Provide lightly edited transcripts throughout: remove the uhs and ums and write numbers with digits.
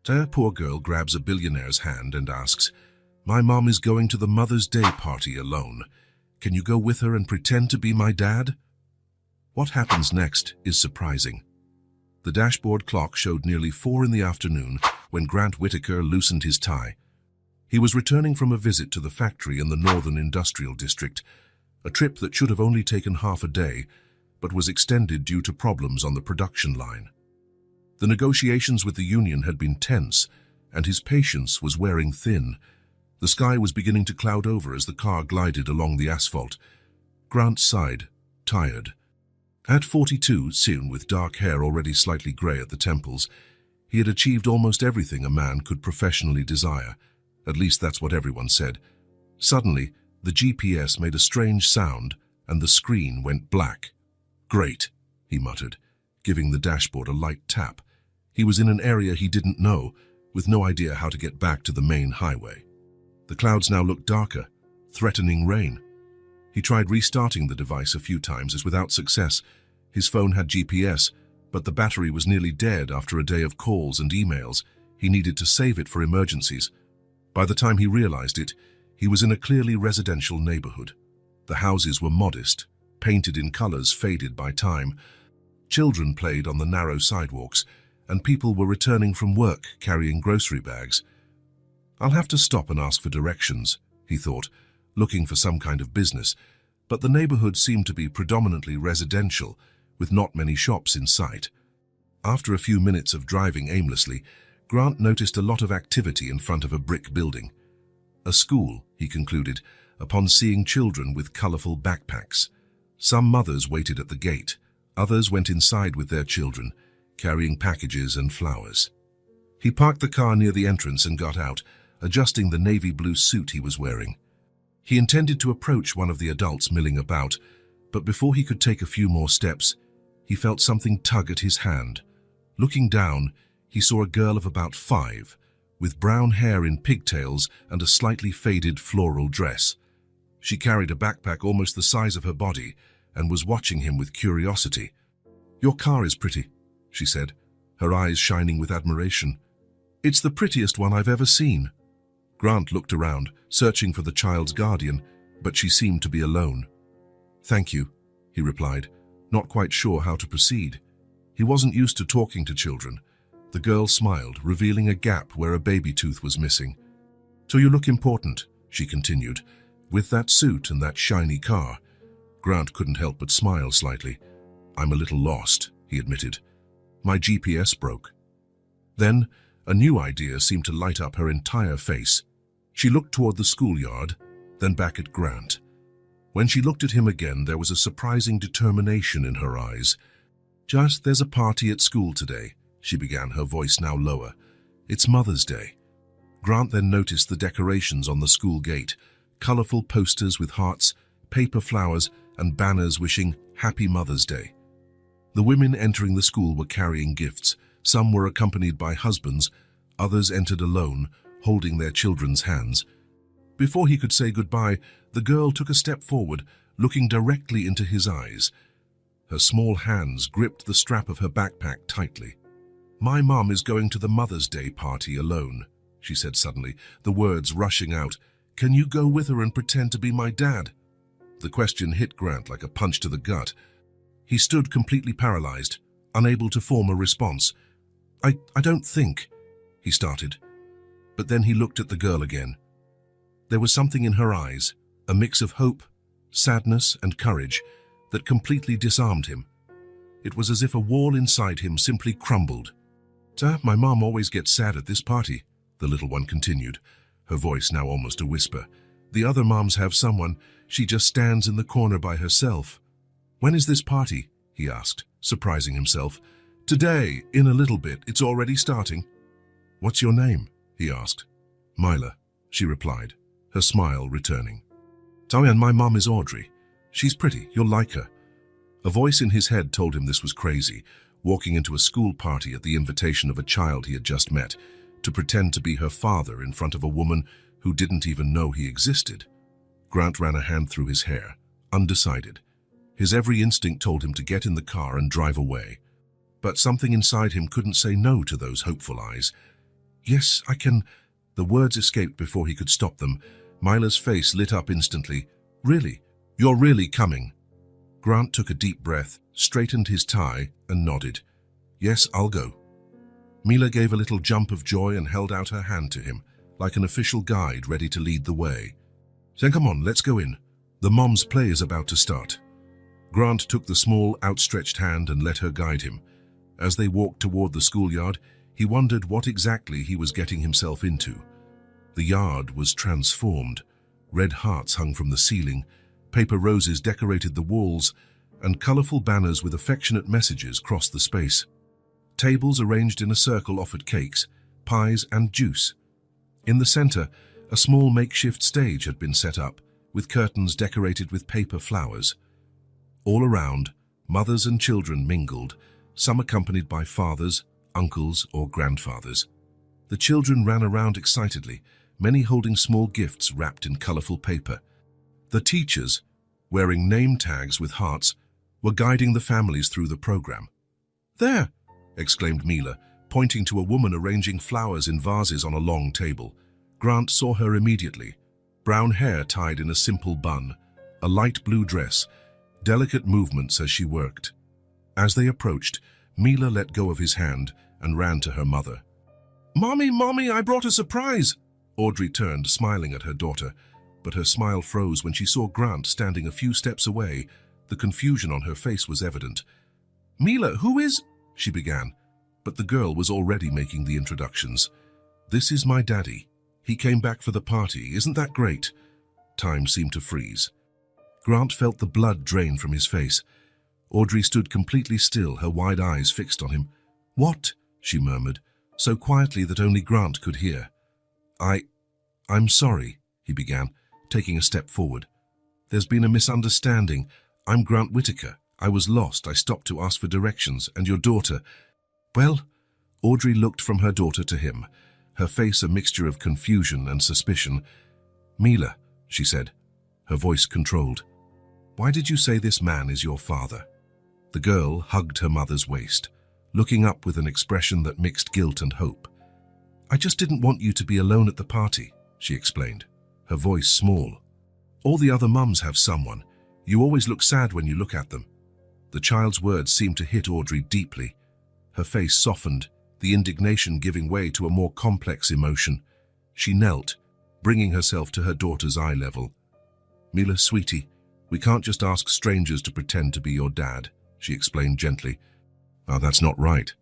A poor girl grabs a billionaire's hand and asks, "My mom is going to the Mother's Day party alone. Can you go with her and pretend to be my dad?" What happens next is surprising. The dashboard clock showed nearly 4 in the afternoon when Grant Whitaker loosened his tie. He was returning from a visit to the factory in the Northern Industrial District, a trip that should have only taken half a day, but was extended due to problems on the production line. The negotiations with the union had been tense, and his patience was wearing thin. The sky was beginning to cloud over as the car glided along the asphalt. Grant sighed, tired. At 42, soon with dark hair already slightly grey at the temples, he had achieved almost everything a man could professionally desire. At least that's what everyone said. Suddenly, the GPS made a strange sound, and the screen went black. "Great," he muttered, giving the dashboard a light tap. He was in an area he didn't know, with no idea how to get back to the main highway. The clouds now looked darker, threatening rain. He tried restarting the device a few times, as without success. His phone had GPS, but the battery was nearly dead after a day of calls and emails. He needed to save it for emergencies. By the time he realized it, he was in a clearly residential neighborhood. The houses were modest, painted in colors faded by time. Children played on the narrow sidewalks, and people were returning from work carrying grocery bags. "I'll have to stop and ask for directions," he thought, looking for some kind of business, but the neighborhood seemed to be predominantly residential, with not many shops in sight. After a few minutes of driving aimlessly, Grant noticed a lot of activity in front of a brick building. A school, he concluded, upon seeing children with colorful backpacks. Some mothers waited at the gate, others went inside with their children, carrying packages and flowers. He parked the car near the entrance and got out, adjusting the navy blue suit he was wearing. He intended to approach one of the adults milling about, but before he could take a few more steps, he felt something tug at his hand. Looking down, he saw a girl of about 5, with brown hair in pigtails and a slightly faded floral dress. She carried a backpack almost the size of her body and was watching him with curiosity. "Your car is pretty," she said, her eyes shining with admiration. "It's the prettiest one I've ever seen." Grant looked around, searching for the child's guardian, but she seemed to be alone. "Thank you," he replied, not quite sure how to proceed. He wasn't used to talking to children. The girl smiled, revealing a gap where a baby tooth was missing. "So you look important," she continued, "with that suit and that shiny car." Grant couldn't help but smile slightly. "I'm a little lost," he admitted. "My GPS broke." Then, a new idea seemed to light up her entire face. She looked toward the schoolyard, then back at Grant. When she looked at him again, there was a surprising determination in her eyes. "There's a party at school today," she began, her voice now lower. "It's Mother's Day." Grant then noticed the decorations on the school gate, colorful posters with hearts, paper flowers, and banners wishing Happy Mother's Day. The women entering the school were carrying gifts. Some were accompanied by husbands, others entered alone, holding their children's hands. Before he could say goodbye, the girl took a step forward, looking directly into his eyes. Her small hands gripped the strap of her backpack tightly. "My mom is going to the Mother's Day party alone," she said suddenly, the words rushing out. "Can you go with her and pretend to be my dad?" The question hit Grant like a punch to the gut. He stood completely paralyzed, unable to form a response. I don't think," he started. But then he looked at the girl again. There was something in her eyes, a mix of hope, sadness, and courage, that completely disarmed him. It was as if a wall inside him simply crumbled. "My mom always gets sad at this party," the little one continued, her voice now almost a whisper. "The other moms have someone. She just stands in the corner by herself." "When is this party?" he asked, surprising himself. "Today, in a little bit. It's already starting." "What's your name?" he asked. "Myla," she replied, her smile returning. "And my mom is Audrey. She's pretty. You'll like her." A voice in his head told him this was crazy, walking into a school party at the invitation of a child he had just met, to pretend to be her father in front of a woman who didn't even know he existed. Grant ran a hand through his hair, undecided. His every instinct told him to get in the car and drive away. But something inside him couldn't say no to those hopeful eyes. Yes, I can. The words escaped before he could stop them. Mila's face lit up instantly. Really? You're really coming? Grant took a deep breath, straightened his tie, and nodded. Yes, I'll go. Mila gave a little jump of joy and held out her hand to him, like an official guide ready to lead the way. Then come on, let's go in. The mom's play is about to start. Grant took the small, outstretched hand and let her guide him. As they walked toward the schoolyard, he wondered what exactly he was getting himself into. The yard was transformed. Red hearts hung from the ceiling, paper roses decorated the walls, and colorful banners with affectionate messages crossed the space. Tables arranged in a circle offered cakes, pies, and juice. In the center, a small makeshift stage had been set up, with curtains decorated with paper flowers. All around, mothers and children mingled, some accompanied by fathers, uncles, or grandfathers. The children ran around excitedly, many holding small gifts wrapped in colorful paper. The teachers, wearing name tags with hearts, were guiding the families through the program. There! Exclaimed Mila, pointing to a woman arranging flowers in vases on a long table. Grant saw her immediately. Brown hair tied in a simple bun, a light blue dress, delicate movements as she worked. As they approached, Mila let go of his hand and ran to her mother. Mommy, Mommy, I brought a surprise! Audrey turned, smiling at her daughter, but her smile froze when she saw Grant standing a few steps away. The confusion on her face was evident. Mila, who is... she began, but the girl was already making the introductions. This is my daddy. He came back for the party. Isn't that great? Time seemed to freeze. Grant felt the blood drain from his face. Audrey stood completely still, her wide eyes fixed on him. What? She murmured, so quietly that only Grant could hear. I'm sorry, he began, taking a step forward. There's been a misunderstanding. I'm Grant Whitaker. I was lost. I stopped to ask for directions, and your daughter... Well, Audrey looked from her daughter to him, her face a mixture of confusion and suspicion. Mila, she said, her voice controlled. Why did you say this man is your father? The girl hugged her mother's waist, looking up with an expression that mixed guilt and hope. I just didn't want you to be alone at the party, she explained, her voice small. All the other mums have someone. You always look sad when you look at them. The child's words seemed to hit Audrey deeply. Her face softened, the indignation giving way to a more complex emotion. She knelt, bringing herself to her daughter's eye level. Mila, sweetie, we can't just ask strangers to pretend to be your dad, she explained gently. Ah, that's not right.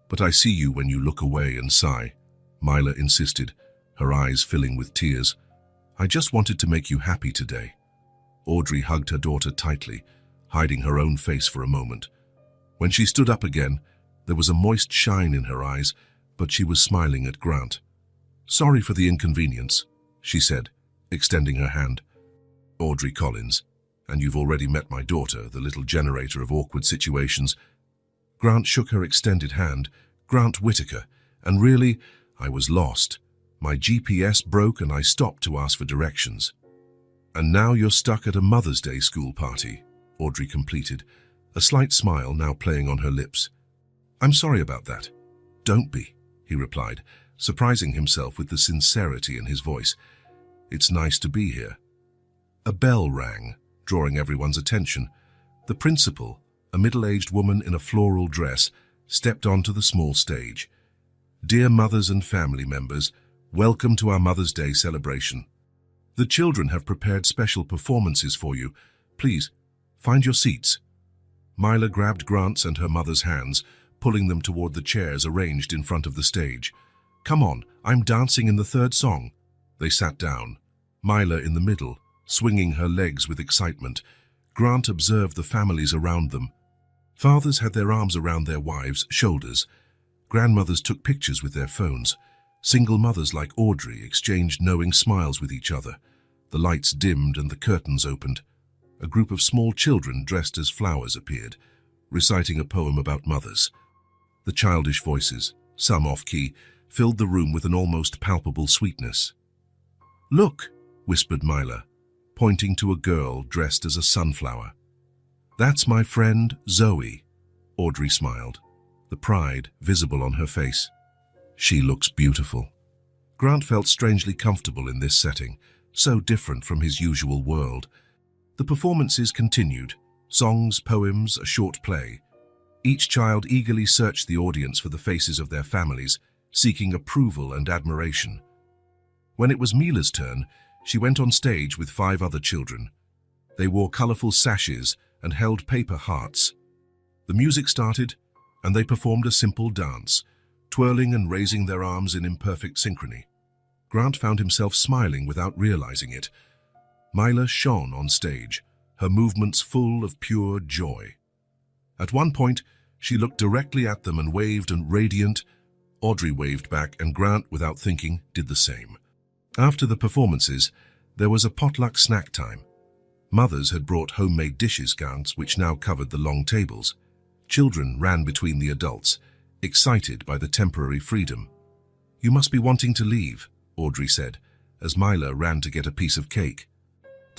But I see you when you look away and sigh, Mila insisted, her eyes filling with tears. I just wanted to make you happy today. Audrey hugged her daughter tightly, hiding her own face for a moment. When she stood up again, there was a moist shine in her eyes, but she was smiling at Grant. Sorry for the inconvenience, she said, extending her hand. Audrey Collins, and you've already met my daughter, the little generator of awkward situations. Grant shook her extended hand. Grant Whitaker, and really, I was lost. My GPS broke and I stopped to ask for directions. And now you're stuck at a Mother's Day school party, Audrey completed, a slight smile now playing on her lips. I'm sorry about that. Don't be, he replied, surprising himself with the sincerity in his voice. It's nice to be here. A bell rang, drawing everyone's attention. The principal, a middle-aged woman in a floral dress, stepped onto the small stage. Dear mothers and family members, welcome to our Mother's Day celebration. The children have prepared special performances for you. Please, find your seats. Mila grabbed Grant's and her mother's hands, pulling them toward the chairs arranged in front of the stage. Come on, I'm dancing in the third song. They sat down, Mila in the middle, swinging her legs with excitement. Grant observed the families around them. Fathers had their arms around their wives' shoulders. Grandmothers took pictures with their phones. Single mothers like Audrey exchanged knowing smiles with each other. The lights dimmed and the curtains opened. A group of small children dressed as flowers appeared, reciting a poem about mothers. The childish voices, some off-key, filled the room with an almost palpable sweetness. Look, whispered Mila, pointing to a girl dressed as a sunflower. That's my friend Zoe, Audrey smiled, the pride visible on her face. She looks beautiful. Grant felt strangely comfortable in this setting, so different from his usual world. The performances continued. Songs, poems, a short play. Each child eagerly searched the audience for the faces of their families, seeking approval and admiration. When it was Mila's turn, she went on stage with 5 other children. They wore colorful sashes and held paper hearts. The music started, and they performed a simple dance, twirling and raising their arms in imperfect synchrony. Grant found himself smiling without realizing it. Mila shone on stage, her movements full of pure joy. At one point, she looked directly at them and waved, and radiant. Audrey waved back, and Grant, without thinking, did the same. After the performances, there was a potluck snack time. Mothers had brought homemade dishes, which now covered the long tables. Children ran between the adults, excited by the temporary freedom. "You must be wanting to leave," Audrey said, as Mila ran to get a piece of cake.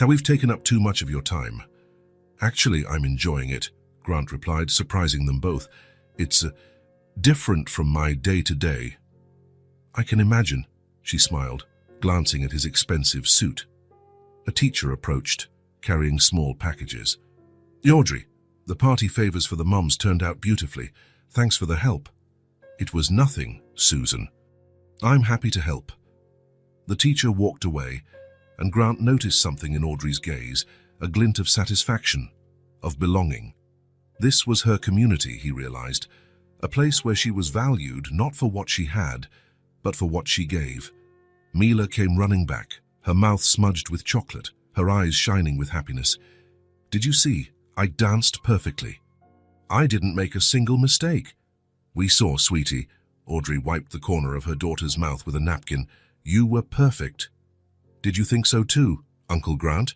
"We've taken up too much of your time." "Actually, I'm enjoying it," Grant replied, surprising them both. "It's different from my day-to-day." "I can imagine," she smiled, glancing at his expensive suit. A teacher approached, carrying small packages. "Audrey, the party favors for the mums turned out beautifully. Thanks for the help." "It was nothing, Susan. I'm happy to help." The teacher walked away, and Grant noticed something in Audrey's gaze, a glint of satisfaction, of belonging. This was her community, he realized, a place where she was valued not for what she had, but for what she gave. Mila came running back, her mouth smudged with chocolate, her eyes shining with happiness. "Did you see? I danced perfectly. I didn't make a single mistake." "We saw, sweetie." Audrey wiped the corner of her daughter's mouth with a napkin. "You were perfect." "Did you think so too, Uncle Grant?"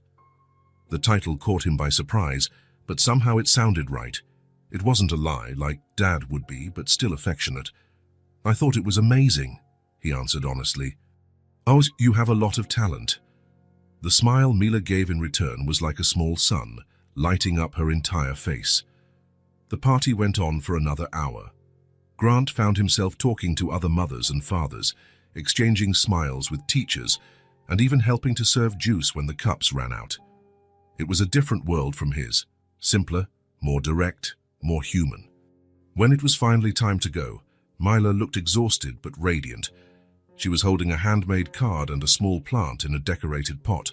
The title caught him by surprise, but somehow it sounded right. It wasn't a lie, like Dad would be, but still affectionate. "I thought it was amazing," he answered honestly. "Oh, you have a lot of talent." The smile Mila gave in return was like a small sun, lighting up her entire face. The party went on for another hour. Grant found himself talking to other mothers and fathers, exchanging smiles with teachers, and even helping to serve juice when the cups ran out. It was a different world from his, simpler, more direct, more human. When it was finally time to go, Mila looked exhausted but radiant. She was holding a handmade card and a small plant in a decorated pot.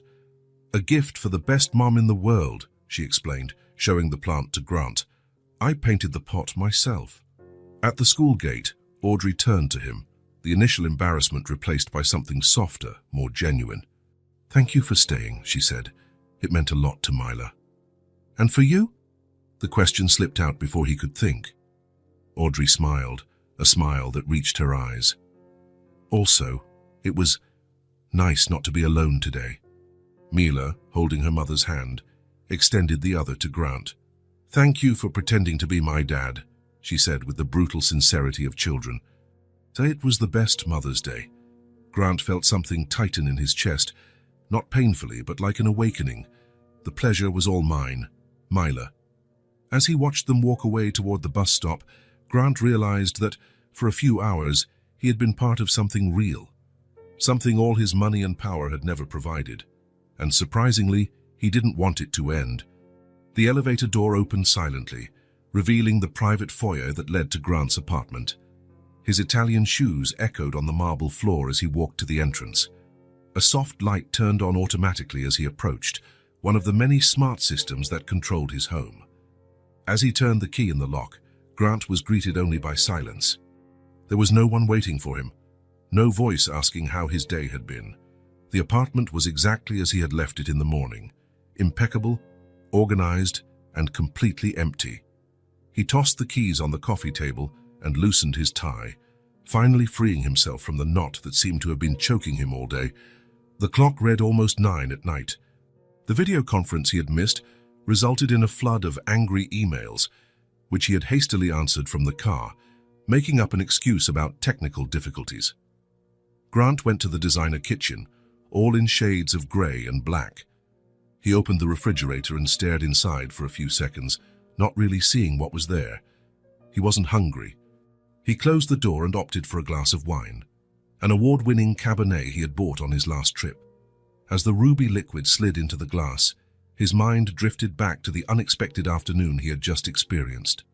"A gift for the best mom in the world," she explained, showing the plant to Grant. "I painted the pot myself." At the school gate, Audrey turned to him, the initial embarrassment replaced by something softer, more genuine. "Thank you for staying," she said. It meant a lot to Mila. "And for you?" The question slipped out before he could think. Audrey smiled, a smile that reached her eyes. "Also, it was nice not to be alone today." Mila, holding her mother's hand, extended the other to Grant. "Thank you for pretending to be my dad," she said with the brutal sincerity of children. Say it was the best Mother's Day. Grant felt something tighten in his chest, not painfully, but like an awakening. The pleasure was all mine, Mila. As he watched them walk away toward the bus stop, Grant realized that, for a few hours, he had been part of something real, something all his money and power had never provided. And surprisingly, he didn't want it to end. The elevator door opened silently, revealing the private foyer that led to Grant's apartment. His Italian shoes echoed on the marble floor as he walked to the entrance. A soft light turned on automatically as he approached, one of the many smart systems that controlled his home. As he turned the key in the lock, Grant was greeted only by silence. There was no one waiting for him, no voice asking how his day had been. The apartment was exactly as he had left it in the morning, impeccable, organized, and completely empty. He tossed the keys on the coffee table and loosened his tie, finally freeing himself from the knot that seemed to have been choking him all day. The clock read almost 9 at night. The video conference he had missed resulted in a flood of angry emails, which he had hastily answered from the car, making up an excuse about technical difficulties. Grant went to the designer kitchen, all in shades of gray and black. He opened the refrigerator and stared inside for a few seconds, not really seeing what was there. He wasn't hungry. He closed the door and opted for a glass of wine, an award-winning Cabernet he had bought on his last trip. As the ruby liquid slid into the glass, his mind drifted back to the unexpected afternoon he had just experienced.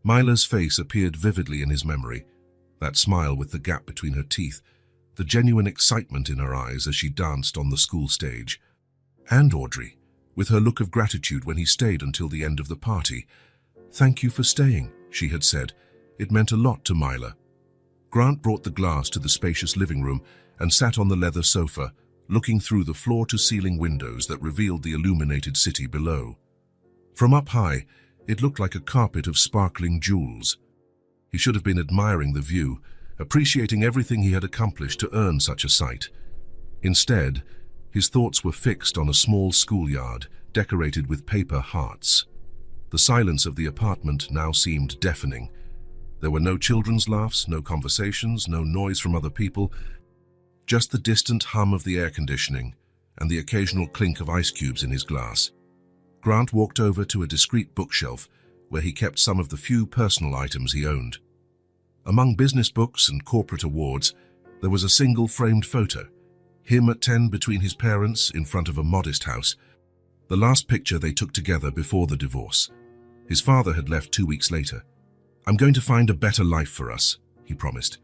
Myla's face appeared vividly in his memory, that smile with the gap between her teeth, the genuine excitement in her eyes as she danced on the school stage. And Audrey, with her look of gratitude when he stayed until the end of the party. "Thank you for staying," she had said. It meant a lot to Myla. Grant brought the glass to the spacious living room and sat on the leather sofa, looking through the floor-to-ceiling windows that revealed the illuminated city below. From up high, it looked like a carpet of sparkling jewels. He should have been admiring the view, appreciating everything he had accomplished to earn such a sight. Instead, his thoughts were fixed on a small schoolyard decorated with paper hearts. The silence of the apartment now seemed deafening. There were no children's laughs, no conversations, no noise from other people, just the distant hum of the air conditioning and the occasional clink of ice cubes in his glass. Grant walked over to a discreet bookshelf where he kept some of the few personal items he owned. Among business books and corporate awards, there was a single framed photo, him at 10 between his parents in front of a modest house, the last picture they took together before the divorce. His father had left 2 weeks later. "I'm going to find a better life for us," he promised.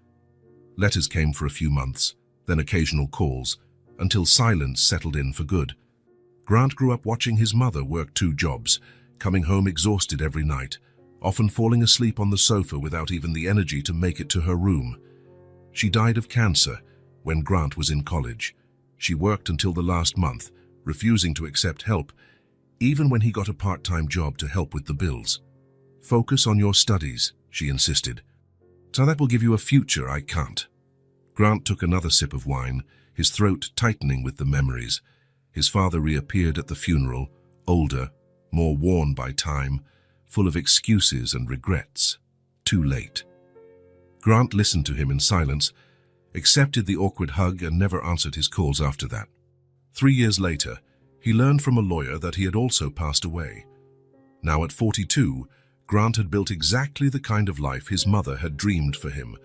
Letters came for a few months, then occasional calls, until silence settled in for good. Grant grew up watching his mother work 2 jobs, coming home exhausted every night, often falling asleep on the sofa without even the energy to make it to her room. She died of cancer when Grant was in college. She worked until the last month, refusing to accept help, even when he got a part-time job to help with the bills. "Focus on your studies," she insisted. "So that will give you a future I can't." Grant took another sip of wine, his throat tightening with the memories. His father reappeared at the funeral, older, more worn by time, full of excuses and regrets. Too late. Grant listened to him in silence, accepted the awkward hug and never answered his calls after that. 3 years later, he learned from a lawyer that he had also passed away. Now at 42, Grant had built exactly the kind of life his mother had dreamed for him: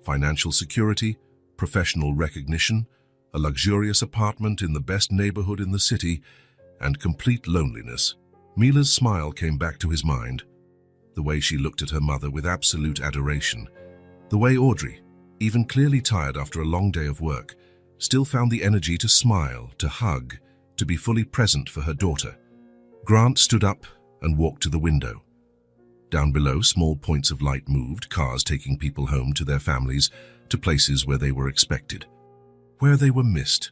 financial security, professional recognition, a luxurious apartment in the best neighborhood in the city, and complete loneliness. Myla's smile came back to his mind, the way she looked at her mother with absolute adoration, the way Audrey, even clearly tired after a long day of work, still found the energy to smile, to hug, to be fully present for her daughter. Grant stood up and walked to the window. Down below, small points of light moved, cars taking people home to their families, to places where they were expected, where they were missed.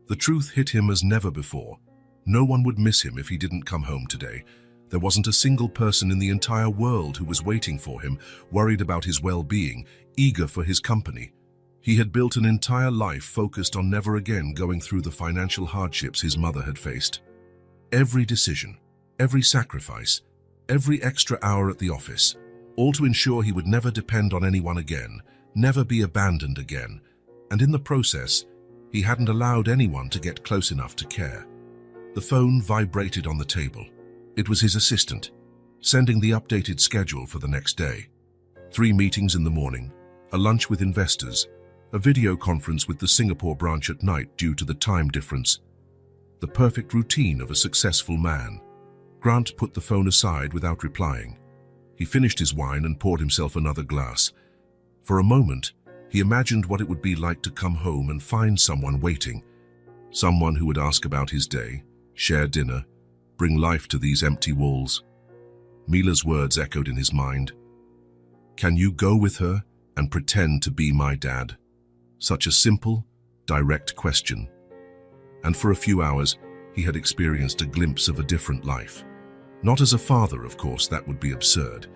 The truth hit him as never before. No one would miss him if he didn't come home today. There wasn't a single person in the entire world who was waiting for him, worried about his well-being, eager for his company. He had built an entire life focused on never again going through the financial hardships his mother had faced. Every decision, every sacrifice, every extra hour at the office, all to ensure he would never depend on anyone again, never be abandoned again, and in the process, he hadn't allowed anyone to get close enough to care. The phone vibrated on the table. It was his assistant, sending the updated schedule for the next day. 3 meetings in the morning, a lunch with investors, a video conference with the Singapore branch at night due to the time difference. The perfect routine of a successful man. Grant put the phone aside without replying. He finished his wine and poured himself another glass. For a moment, he imagined what it would be like to come home and find someone waiting. Someone who would ask about his day, share dinner, bring life to these empty walls. Myla's words echoed in his mind. "Can you go with her and pretend to be my dad?" Such a simple, direct question. And for a few hours, he had experienced a glimpse of a different life. Not as a father, of course, that would be absurd,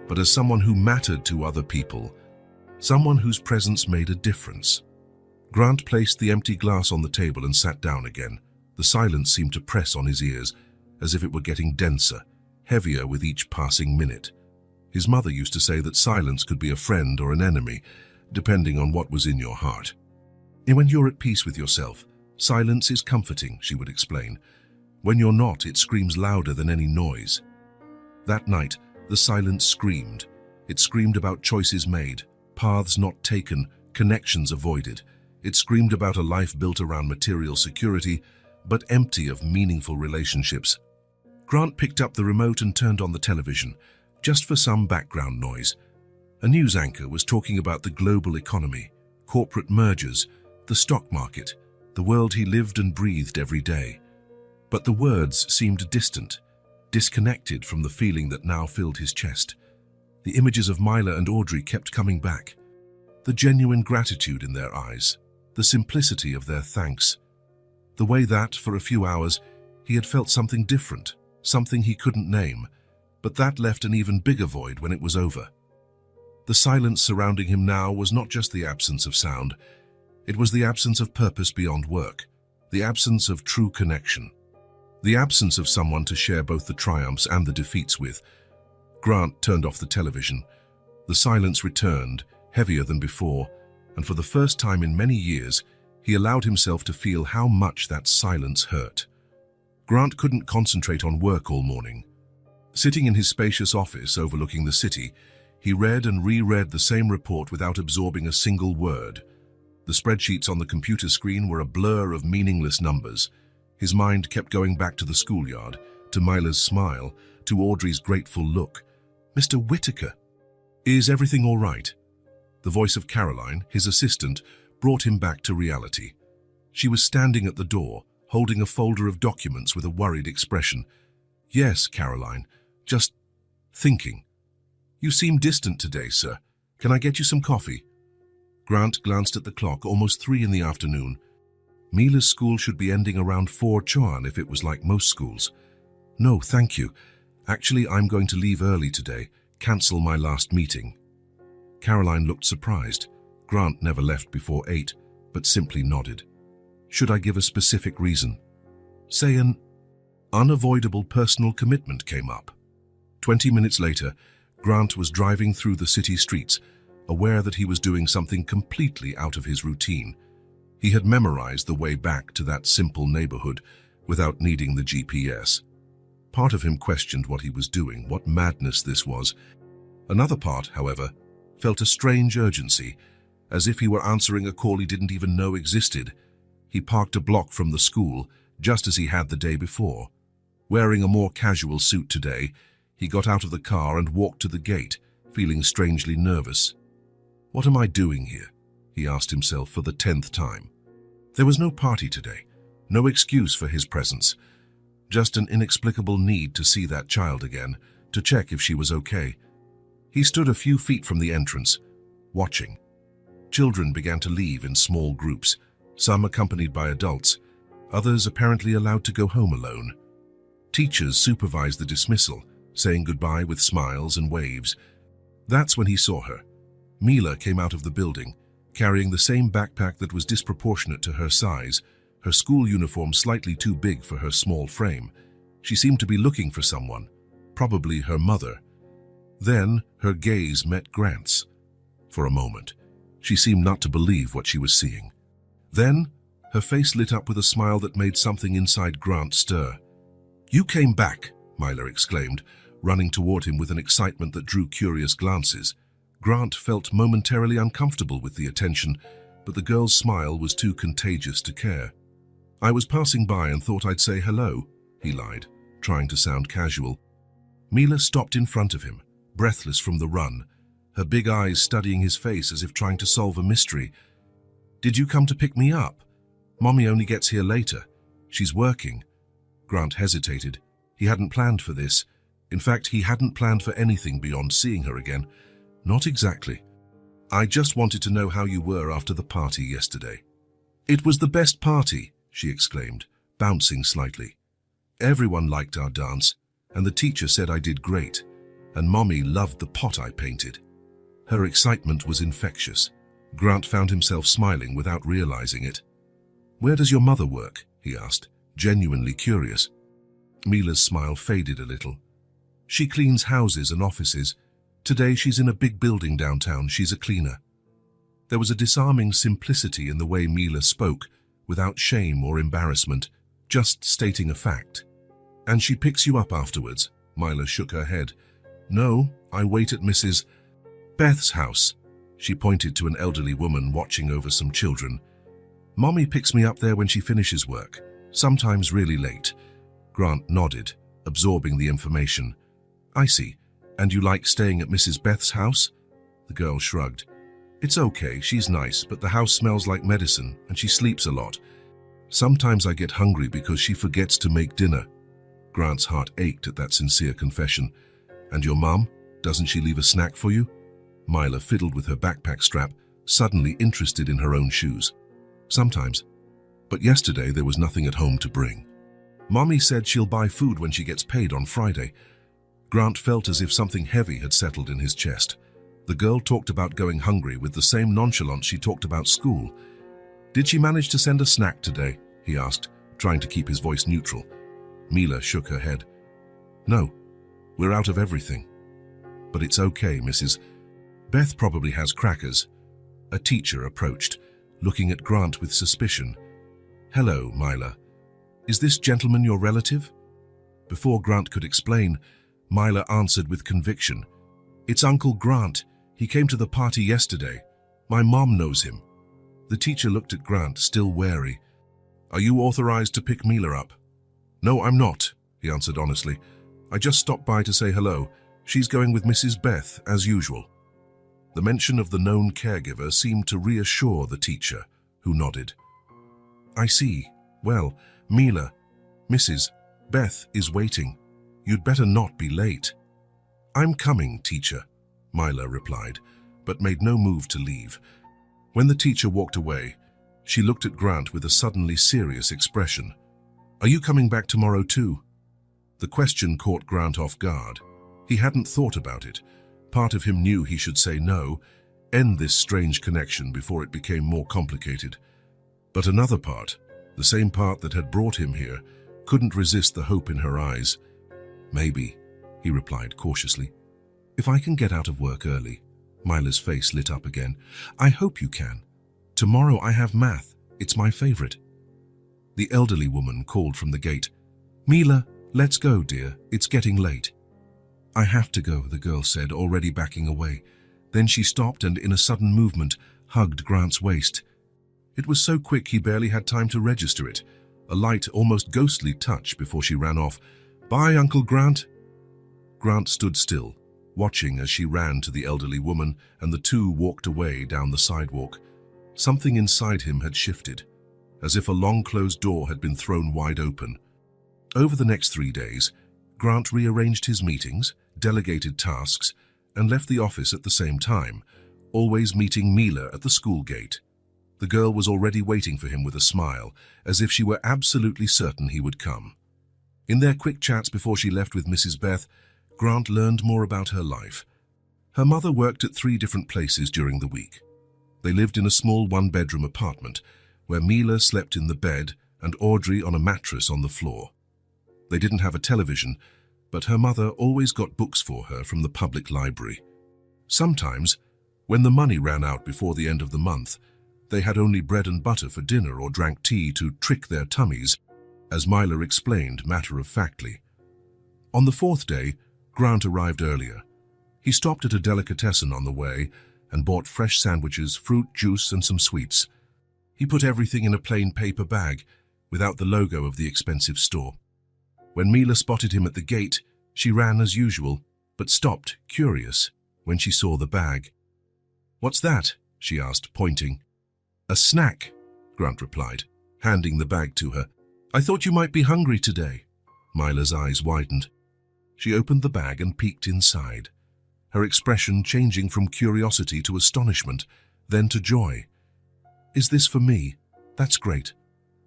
but as someone who mattered to other people, someone whose presence made a difference. Grant placed the empty glass on the table and sat down again. The silence seemed to press on his ears, as if it were getting denser, heavier with each passing minute. His mother used to say that silence could be a friend or an enemy, depending on what was in your heart. And when you're at peace with yourself, silence is comforting, she would explain. When you're not, it screams louder than any noise. That night, the silence screamed. It screamed about choices made, paths not taken, connections avoided. It screamed about a life built around material security, but empty of meaningful relationships. Grant picked up the remote and turned on the television, just for some background noise. A news anchor was talking about the global economy, corporate mergers, the stock market, the world he lived and breathed every day. But the words seemed distant, disconnected from the feeling that now filled his chest. The images of Mila and Audrey kept coming back. The genuine gratitude in their eyes, the simplicity of their thanks. The way that, for a few hours, he had felt something different, something he couldn't name, but that left an even bigger void when it was over. The silence surrounding him now was not just the absence of sound, it was the absence of purpose beyond work, the absence of true connection, the absence of someone to share both the triumphs and the defeats with. Grant turned off the television. The silence returned, heavier than before, and for the first time in many years, he allowed himself to feel how much that silence hurt. Grant couldn't concentrate on work all morning. Sitting in his spacious office overlooking the city, he read and reread the same report without absorbing a single word. The spreadsheets on the computer screen were a blur of meaningless numbers. His mind kept going back to the schoolyard, to Mila's smile, to Audrey's grateful look. "Mr. Whitaker, is everything all right?" The voice of Caroline, his assistant, brought him back to reality. She was standing at the door, holding a folder of documents with a worried expression. "Yes, Caroline, just thinking. You seem distant today, sir. Can I get you some coffee?" Grant glanced at the clock, almost 3 in the afternoon. Mila's school should be ending around 4 Chuan if it was like most schools. "No, thank you. Actually, I'm going to leave early today, cancel my last meeting." Caroline looked surprised. Grant never left before 8, but simply nodded. "Should I give a specific reason?" "Say an unavoidable personal commitment came up." 20 minutes later, Grant was driving through the city streets, aware that he was doing something completely out of his routine. He had memorized the way back to that simple neighborhood without needing the GPS. Part of him questioned what he was doing, what madness this was. Another part, however, felt a strange urgency, as if he were answering a call he didn't even know existed. He parked a block from the school, just as he had the day before. Wearing a more casual suit today, he got out of the car and walked to the gate, feeling strangely nervous. "What am I doing here?" he asked himself for the 10th time. There was no party today, no excuse for his presence, just an inexplicable need to see that child again, to check if she was okay. He stood a few feet from the entrance, watching. Children began to leave in small groups, some accompanied by adults, others apparently allowed to go home alone. Teachers supervised the dismissal, saying goodbye with smiles and waves. That's when he saw her. Mila came out of the building, carrying the same backpack that was disproportionate to her size, her school uniform slightly too big for her small frame. She seemed to be looking for someone, probably her mother. Then her gaze met Grant's. For a moment, she seemed not to believe what she was seeing. Then, her face lit up with a smile that made something inside Grant stir. "You came back," Mila exclaimed, running toward him with an excitement that drew curious glances. Grant felt momentarily uncomfortable with the attention, but the girl's smile was too contagious to care. "I was passing by and thought I'd say hello," he lied, trying to sound casual. Mila stopped in front of him, breathless from the run, her big eyes studying his face as if trying to solve a mystery. "Did you come to pick me up? Mommy only gets here later. She's working." Grant hesitated. He hadn't planned for this. In fact, he hadn't planned for anything beyond seeing her again. "Not exactly. I just wanted to know how you were after the party yesterday." "It was the best party," she exclaimed, bouncing slightly. "Everyone liked our dance, and the teacher said I did great, and Mommy loved the pot I painted." Her excitement was infectious. Grant found himself smiling without realizing it. "Where does your mother work?" he asked, genuinely curious. Mila's smile faded a little. "She cleans houses and offices. Today she's in a big building downtown. She's a cleaner." There was a disarming simplicity in the way Mila spoke, without shame or embarrassment, just stating a fact. "And she picks you up afterwards?" Mila shook her head. "No, I wait at Mrs." Beth's house. She pointed to an elderly woman watching over some children. Mommy picks me up there when she finishes work, sometimes really late. Grant nodded, absorbing the information. I see. And you like staying at Mrs. Beth's house? The girl shrugged. It's okay, she's nice, but the house smells like medicine and she sleeps a lot. Sometimes I get hungry because she forgets to make dinner. Grant's heart ached at that sincere confession. And your mom? Doesn't she leave a snack for you? Myla fiddled with her backpack strap, suddenly interested in her own shoes. Sometimes. But yesterday there was nothing at home to bring. Mommy said she'll buy food when she gets paid on Friday. Grant felt as if something heavy had settled in his chest. The girl talked about going hungry with the same nonchalance she talked about school. Did she manage to send a snack today? He asked, trying to keep his voice neutral. Mila shook her head. No, we're out of everything. But it's okay, Mrs. Beth probably has crackers. A teacher approached, looking at Grant with suspicion. Hello, Myla. Is this gentleman your relative? Before Grant could explain, Myla answered with conviction. It's Uncle Grant. He came to the party yesterday. My mom knows him. The teacher looked at Grant, still wary. Are you authorized to pick Mila up? No, I'm not, he answered honestly. I just stopped by to say hello. She's going with Mrs. Beth, as usual. The mention of the known caregiver seemed to reassure the teacher, who nodded. I see. Well, Mila, Mrs. Beth is waiting. You'd better not be late. I'm coming, teacher, Myla replied, but made no move to leave. When the teacher walked away, she looked at Grant with a suddenly serious expression. Are you coming back tomorrow too? The question caught Grant off guard. He hadn't thought about it. Part of him knew he should say no, end this strange connection before it became more complicated. But another part, the same part that had brought him here, couldn't resist the hope in her eyes. Maybe, he replied cautiously. If I can get out of work early. Myla's face lit up again. I hope you can. Tomorrow I have math. It's my favorite. The elderly woman called from the gate. Mila, let's go, dear. It's getting late. I have to go, the girl said, already backing away. Then she stopped and, in a sudden movement, hugged Grant's waist. It was so quick he barely had time to register it. A light, almost ghostly touch before she ran off. Bye, Uncle Grant. Grant stood still, watching as she ran to the elderly woman, and the two walked away down the sidewalk. Something inside him had shifted, as if a long-closed door had been thrown wide open. Over the next 3 days, Grant rearranged his meetings, delegated tasks, and left the office at the same time, always meeting Mila at the school gate. The girl was already waiting for him with a smile, as if she were absolutely certain he would come. In their quick chats before she left with Mrs. Beth, Grant learned more about her life. Her mother worked at 3 different places during the week. They lived in a small one-bedroom apartment, where Mila slept in the bed and Audrey on a mattress on the floor. They didn't have a television, but her mother always got books for her from the public library. Sometimes, when the money ran out before the end of the month, they had only bread and butter for dinner or drank tea to trick their tummies, as Myla explained matter-of-factly. On the 4th day, Grant arrived earlier. He stopped at a delicatessen on the way and bought fresh sandwiches, fruit, juice, and some sweets. He put everything in a plain paper bag, without the logo of the expensive store. When Mila spotted him at the gate, she ran as usual, but stopped, curious, when she saw the bag. "What's that?" she asked, pointing. "A snack," Grant replied, handing the bag to her. "I thought you might be hungry today." Myla's eyes widened. She opened the bag and peeked inside, her expression changing from curiosity to astonishment, then to joy. "Is this for me? That's great.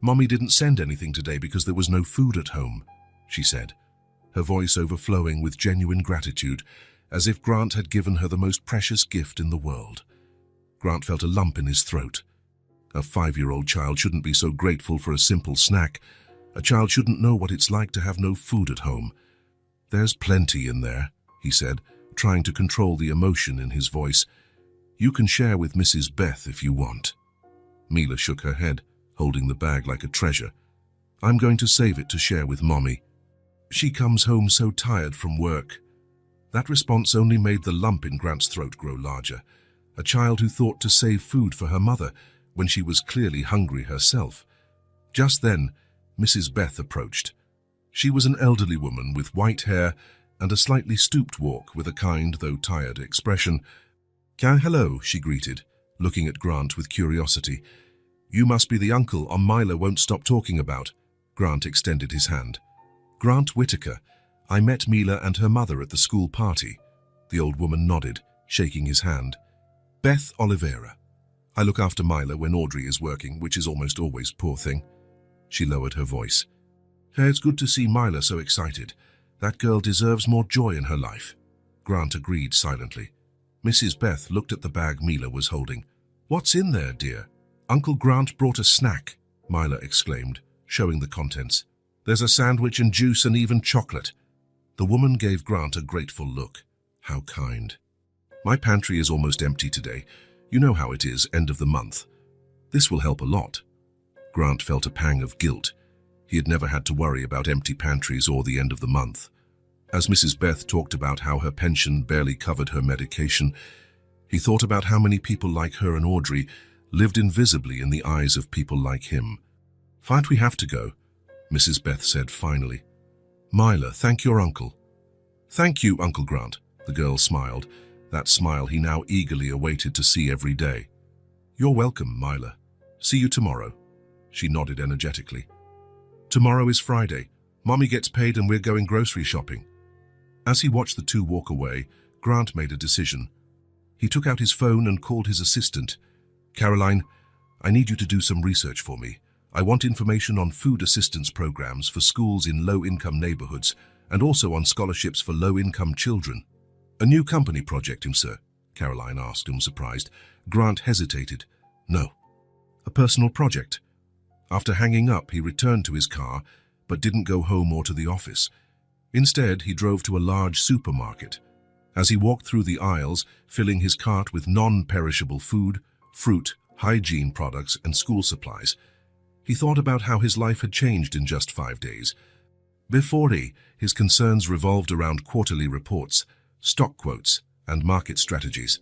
Mommy didn't send anything today because there was no food at home," she said, her voice overflowing with genuine gratitude, as if Grant had given her the most precious gift in the world. Grant felt a lump in his throat. A 5-year-old child shouldn't be so grateful for a simple snack. A child shouldn't know what it's like to have no food at home. "There's plenty in there," he said, trying to control the emotion in his voice. "You can share with Mrs. Beth if you want." Mila shook her head, holding the bag like a treasure. "I'm going to save it to share with Mommy. She comes home so tired from work." That response only made the lump in Grant's throat grow larger. A child who thought to save food for her mother when she was clearly hungry herself. Just then, Mrs. Beth approached. She was an elderly woman with white hair and a slightly stooped walk with a kind though tired expression. "Hello," she greeted, looking at Grant with curiosity. "You must be the uncle Mila won't stop talking about." Grant extended his hand. "Grant Whitaker. I met Mila and her mother at the school party." The old woman nodded, shaking his hand. "Beth Oliveira. I look after Mila when Audrey is working, which is almost always, poor thing." She lowered her voice. "Hey, it's good to see Mila so excited. That girl deserves more joy in her life." Grant agreed silently. Mrs. Beth looked at the bag Mila was holding. "What's in there, dear?" "Uncle Grant brought a snack," Mila exclaimed, showing the contents. "There's a sandwich and juice and even chocolate." The woman gave Grant a grateful look. How kind. "My pantry is almost empty today. You know how it is, end of the month. This will help a lot." Grant felt a pang of guilt. He had never had to worry about empty pantries or the end of the month. As Mrs. Beth talked about how her pension barely covered her medication, he thought about how many people like her and Audrey lived invisibly in the eyes of people like him. "Fight, we have to go," Mrs. Beth said finally. "Mila, thank your uncle." "Thank you, Uncle Grant," the girl smiled, that smile he now eagerly awaited to see every day. "You're welcome, Mila. See you tomorrow." She nodded energetically. "Tomorrow is Friday. Mommy gets paid and we're going grocery shopping." As he watched the two walk away, Grant made a decision. He took out his phone and called his assistant. "Caroline, I need you to do some research for me. I want information on food assistance programs for schools in low-income neighborhoods and also on scholarships for low-income children." "A new company project, sir?" Caroline asked him, surprised. Grant hesitated. "No, a personal project." After hanging up, he returned to his car, but didn't go home or to the office. Instead, he drove to a large supermarket. As he walked through the aisles, filling his cart with non-perishable food, fruit, hygiene products, and school supplies, he thought about how his life had changed in just 5 days. Before his concerns revolved around quarterly reports, stock quotes, and market strategies.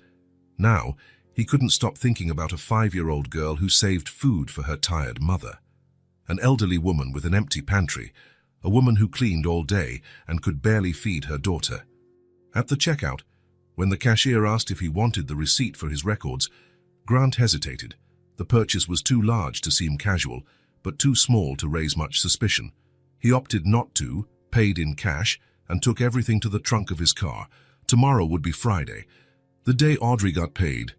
Now, he couldn't stop thinking about a 5-year-old girl who saved food for her tired mother. An elderly woman with an empty pantry, a woman who cleaned all day and could barely feed her daughter. At the checkout, when the cashier asked if he wanted the receipt for his records, Grant hesitated. The purchase was too large to seem casual, but too small to raise much suspicion. He opted not to, paid in cash, and took everything to the trunk of his car. Tomorrow would be Friday, the day Audrey got paid.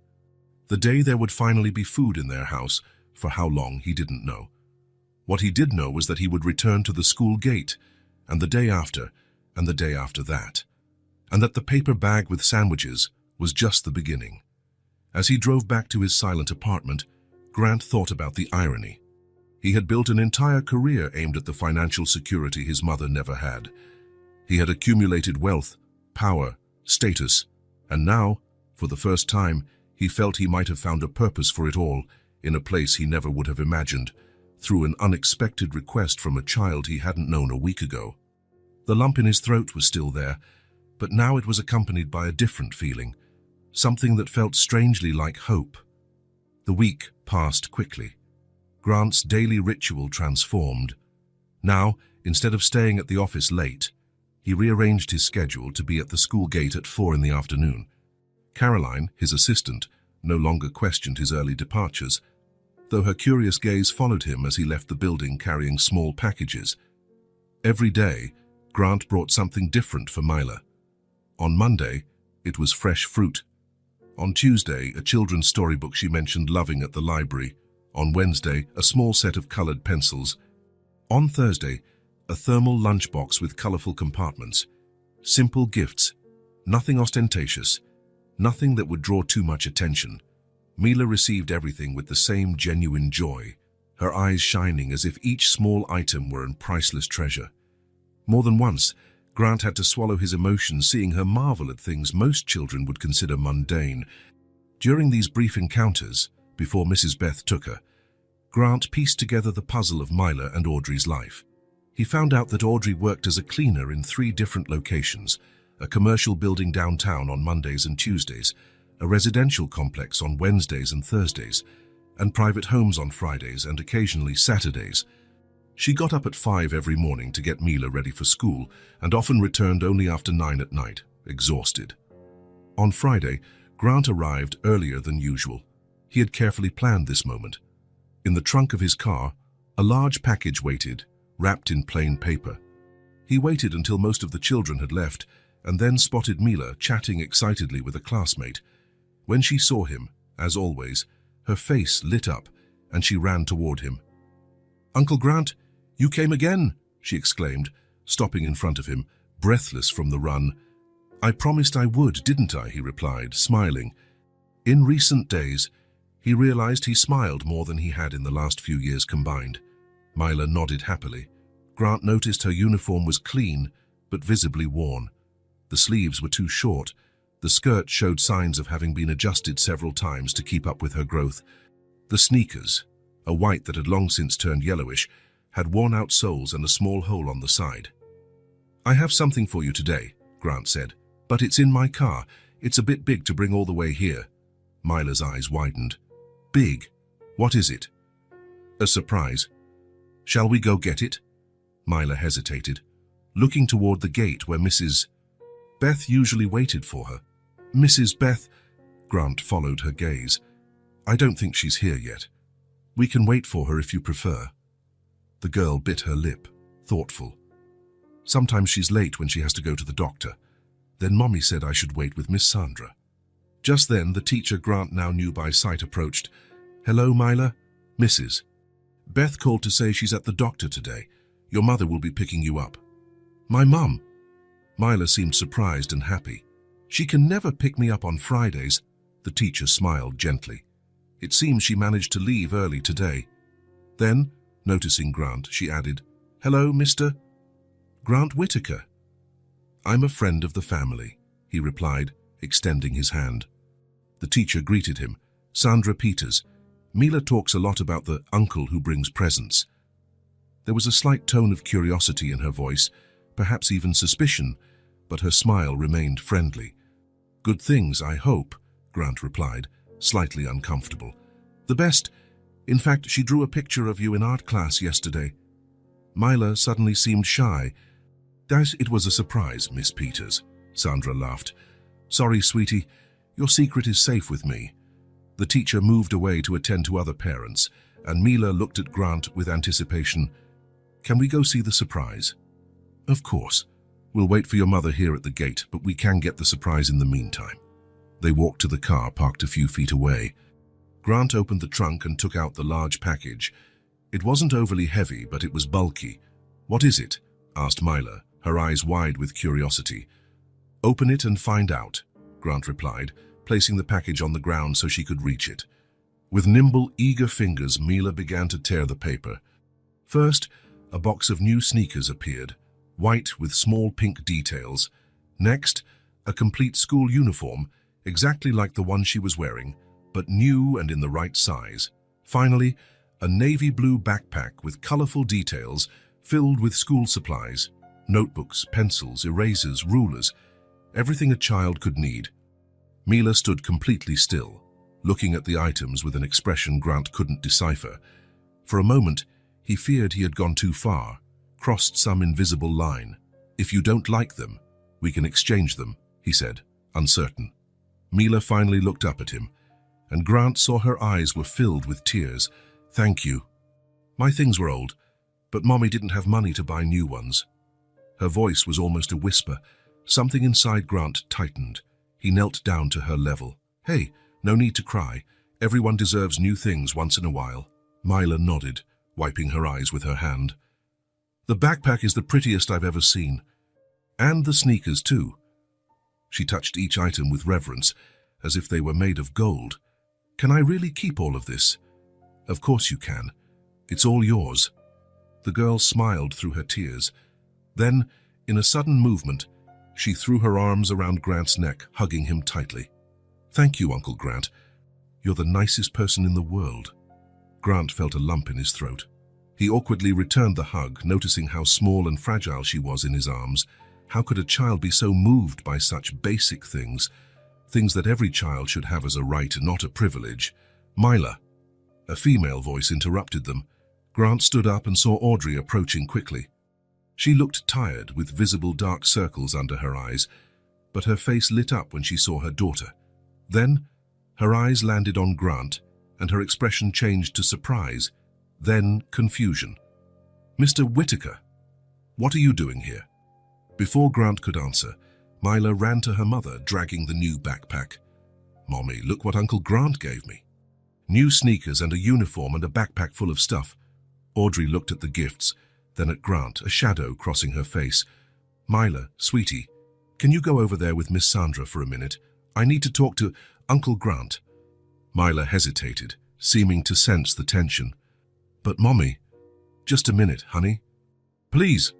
The day there would finally be food in their house. For how long, he didn't know. What he did know was that he would return to the school gate, and the day after, and the day after that, and that the paper bag with sandwiches was just the beginning. As he drove back to his silent apartment, Grant thought about the irony. He had built an entire career aimed at the financial security his mother never had. He had accumulated wealth, power, status, and now, for the first time, he felt he might have found a purpose for it all in a place he never would have imagined, through an unexpected request from a child he hadn't known a week ago. The lump in his throat was still there, but now it was accompanied by a different feeling, something that felt strangely like hope. The week passed quickly. Grant's daily ritual transformed. Now, instead of staying at the office late, he rearranged his schedule to be at the school gate at 4 in the afternoon. Caroline, his assistant, no longer questioned his early departures, though her curious gaze followed him as he left the building carrying small packages. Every day, Grant brought something different for Mila. On Monday, it was fresh fruit. On Tuesday, a children's storybook she mentioned loving at the library. On Wednesday, a small set of colored pencils. On Thursday, a thermal lunchbox with colorful compartments. Simple gifts, nothing ostentatious, nothing that would draw too much attention. Mila received everything with the same genuine joy, her eyes shining as if each small item were a priceless treasure. More than once, Grant had to swallow his emotions seeing her marvel at things most children would consider mundane. During these brief encounters, before Mrs. Beth took her, Grant pieced together the puzzle of Mila and Audrey's life. He found out that Audrey worked as a cleaner in 3 different locations, a commercial building downtown on Mondays and Tuesdays, a residential complex on Wednesdays and Thursdays, and private homes on Fridays and occasionally Saturdays. She got up at 5 every morning to get Mila ready for school and often returned only after 9 at night, exhausted. On Friday, Grant arrived earlier than usual. He had carefully planned this moment. In the trunk of his car, a large package waited, wrapped in plain paper. He waited until most of the children had left and then spotted Mila chatting excitedly with a classmate. When she saw him, as always, her face lit up and she ran toward him. "Uncle Grant, you came again," she exclaimed, stopping in front of him, breathless from the run. "I promised I would, didn't I?" he replied, smiling. In recent days, he realized he smiled more than he had in the last few years combined. Mila nodded happily. Grant noticed her uniform was clean, but visibly worn. The sleeves were too short. The skirt showed signs of having been adjusted several times to keep up with her growth. The sneakers, a white that had long since turned yellowish, had worn-out soles and a small hole on the side. "I have something for you today," Grant said, "but it's in my car. It's a bit big to bring all the way here." Mila's eyes widened. "Big? What is it?" "A surprise." "Shall we go get it?" Mila hesitated, looking toward the gate where Mrs. Beth usually waited for her. "Mrs. Beth," Grant followed her gaze. "I don't think she's here yet. We can wait for her if you prefer." The girl bit her lip, thoughtful. "Sometimes she's late when she has to go to the doctor. Then Mommy said I should wait with Miss Sandra." Just then, the teacher Grant now knew by sight approached. "Hello, Mila?" "Mrs. Beth called to say she's at the doctor today. Your mother will be picking you up." "My mum?" Mila seemed surprised and happy. "She can never pick me up on Fridays." The teacher smiled gently. "It seems she managed to leave early today." Then, noticing Grant, she added, "Hello, Mr. Grant Whitaker." "I'm a friend of the family," he replied, extending his hand. The teacher greeted him. "Sandra Peters. Mila talks a lot about the uncle who brings presents." There was a slight tone of curiosity in her voice, perhaps even suspicion, but her smile remained friendly. "Good things, I hope," Grant replied, slightly uncomfortable. "The best. In fact, she drew a picture of you in art class yesterday." Mila suddenly seemed shy. "It was a surprise, Miss Peters," Sandra laughed. "Sorry, sweetie. Your secret is safe with me." The teacher moved away to attend to other parents, and Mila looked at Grant with anticipation. "Can we go see the surprise?" "Of course. We'll wait for your mother here at the gate, but we can get the surprise in the meantime." They walked to the car parked a few feet away. Grant opened the trunk and took out the large package. It wasn't overly heavy, but it was bulky. "What is it?" asked Mila, her eyes wide with curiosity. "Open it and find out," Grant replied, placing the package on the ground so she could reach it. With nimble, eager fingers, Mila began to tear the paper. First, a box of new sneakers appeared, white with small pink details. Next, a complete school uniform, exactly like the one she was wearing, but new and in the right size. Finally, a navy blue backpack with colorful details filled with school supplies, notebooks, pencils, erasers, rulers, everything a child could need. Mila stood completely still, looking at the items with an expression Grant couldn't decipher. For a moment, he feared he had gone too far, crossed some invisible line. "If you don't like them, we can exchange them," he said, uncertain. Mila finally looked up at him, and Grant saw her eyes were filled with tears. "Thank you. My things were old, but Mommy didn't have money to buy new ones." Her voice was almost a whisper. Something inside Grant tightened. He knelt down to her level. "Hey, no need to cry. Everyone deserves new things once in a while." Mila nodded, wiping her eyes with her hand. "The backpack is the prettiest I've ever seen. And the sneakers, too." She touched each item with reverence, as if they were made of gold. "Can I really keep all of this?" "Of course you can. It's all yours." The girl smiled through her tears. Then, in a sudden movement, she threw her arms around Grant's neck, hugging him tightly. "Thank you, Uncle Grant. You're the nicest person in the world." Grant felt a lump in his throat. He awkwardly returned the hug, noticing how small and fragile she was in his arms. How could a child be so moved by such basic things? Things that every child should have as a right, not a privilege. Myla. A female voice interrupted them. Grant stood up and saw Audrey approaching quickly. She looked tired, with visible dark circles under her eyes, but her face lit up when she saw her daughter. Then, her eyes landed on Grant, and her expression changed to surprise, then confusion. "Mr. Whitaker, what are you doing here?" Before Grant could answer, Myla ran to her mother, dragging the new backpack. "Mommy, look what Uncle Grant gave me." New sneakers and a uniform and a backpack full of stuff. Audrey looked at the gifts, then at Grant, a shadow crossing her face. "Myla, sweetie, can you go over there with Miss Sandra for a minute? I need to talk to Uncle Grant." Myla hesitated, seeming to sense the tension. "But Mommy, just a minute, honey." "Please."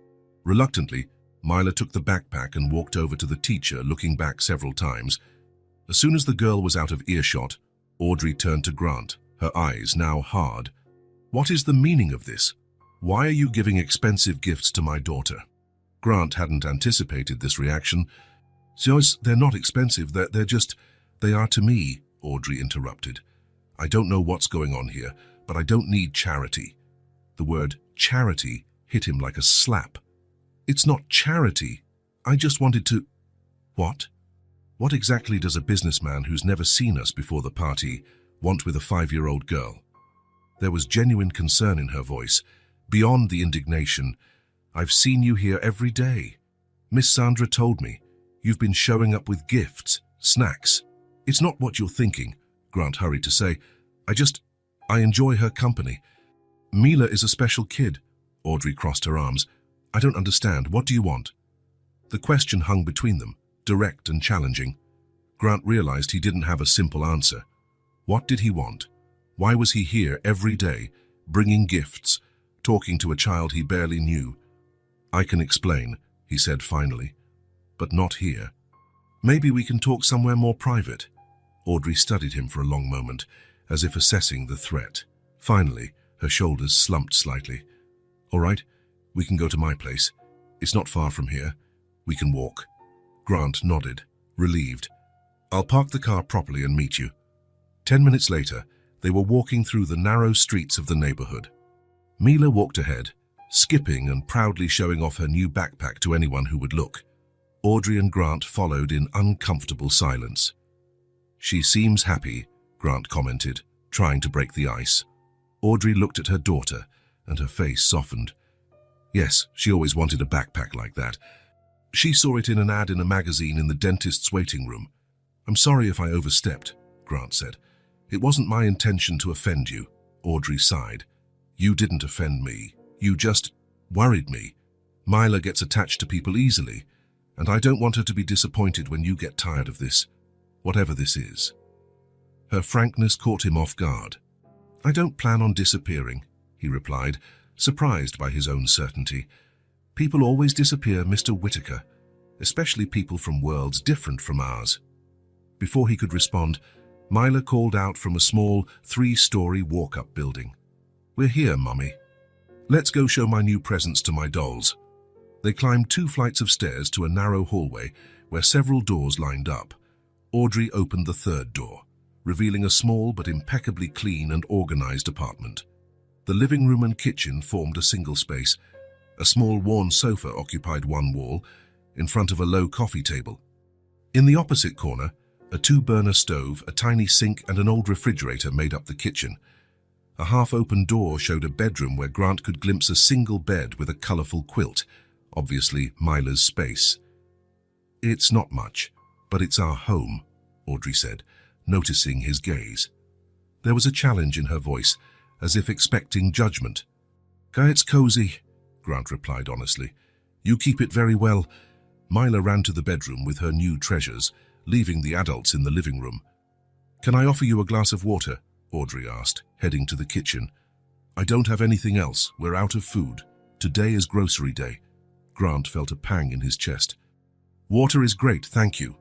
Reluctantly, Myla took the backpack and walked over to the teacher, looking back several times. As soon as the girl was out of earshot, Audrey turned to Grant, her eyes now hard. "What is the meaning of this? Why are you giving expensive gifts to my daughter?" Grant hadn't anticipated this reaction. "Joyce, they're not expensive, they are to me," Audrey interrupted. "I don't know what's going on here, but I don't need charity." The word charity hit him like a slap. "It's not charity. I just wanted to—" "What? What exactly does a businessman who's never seen us before the party want with a 5-year-old girl?" There was genuine concern in her voice, beyond the indignation. "I've seen you here every day. Miss Sandra told me. You've been showing up with gifts, snacks." "It's not what you're thinking," Grant hurried to say. I enjoy her company." "Mila is a special kid." Audrey crossed her arms. "I don't understand. What do you want?" The question hung between them, direct and challenging. Grant realized he didn't have a simple answer. What did he want? Why was he here every day, bringing gifts, talking to a child he barely knew? "I can explain," he said finally, "but not here. Maybe we can talk somewhere more private." Audrey studied him for a long moment, as if assessing the threat. Finally, her shoulders slumped slightly. "All right, we can go to my place. It's not far from here. We can walk." Grant nodded, relieved. "I'll park the car properly and meet you." 10 minutes later, they were walking through the narrow streets of the neighborhood. Mila walked ahead, skipping and proudly showing off her new backpack to anyone who would look. Audrey and Grant followed in uncomfortable silence. "She seems happy," Grant commented, trying to break the ice. Audrey looked at her daughter, and her face softened. Yes, she always wanted a backpack like that. She saw it in an ad in a magazine in the dentist's waiting room. "I'm sorry if I overstepped," Grant said. "It wasn't my intention to offend you," Audrey sighed. "You didn't offend me. You just worried me. Myla gets attached to people easily, and I don't want her to be disappointed when you get tired of this, whatever this is." Her frankness caught him off guard. "I don't plan on disappearing," he replied, surprised by his own certainty. "People always disappear, Mr. Whitaker, especially people from worlds different from ours." Before he could respond, Myla called out from a small 3-story walk-up building. "We're here, Mummy. Let's go show my new presents to my dolls." They climbed 2 flights of stairs to a narrow hallway where several doors lined up. Audrey opened the 3rd door, revealing a small but impeccably clean and organized apartment. The living room and kitchen formed a single space. A small worn sofa occupied one wall, in front of a low coffee table. In the opposite corner, a 2-burner stove, a tiny sink, and an old refrigerator made up the kitchen. A half-open door showed a bedroom where Grant could glimpse a single bed with a colorful quilt, obviously Myla's space. "It's not much, but it's our home," Audrey said, noticing his gaze. There was a challenge in her voice, as if expecting judgment. "It's cozy," Grant replied honestly. "You keep it very well." Myla ran to the bedroom with her new treasures, leaving the adults in the living room. "Can I offer you a glass of water?" Audrey asked, heading to the kitchen. "I don't have anything else. We're out of food. Today is grocery day." Grant felt a pang in his chest. "Water is great, thank you."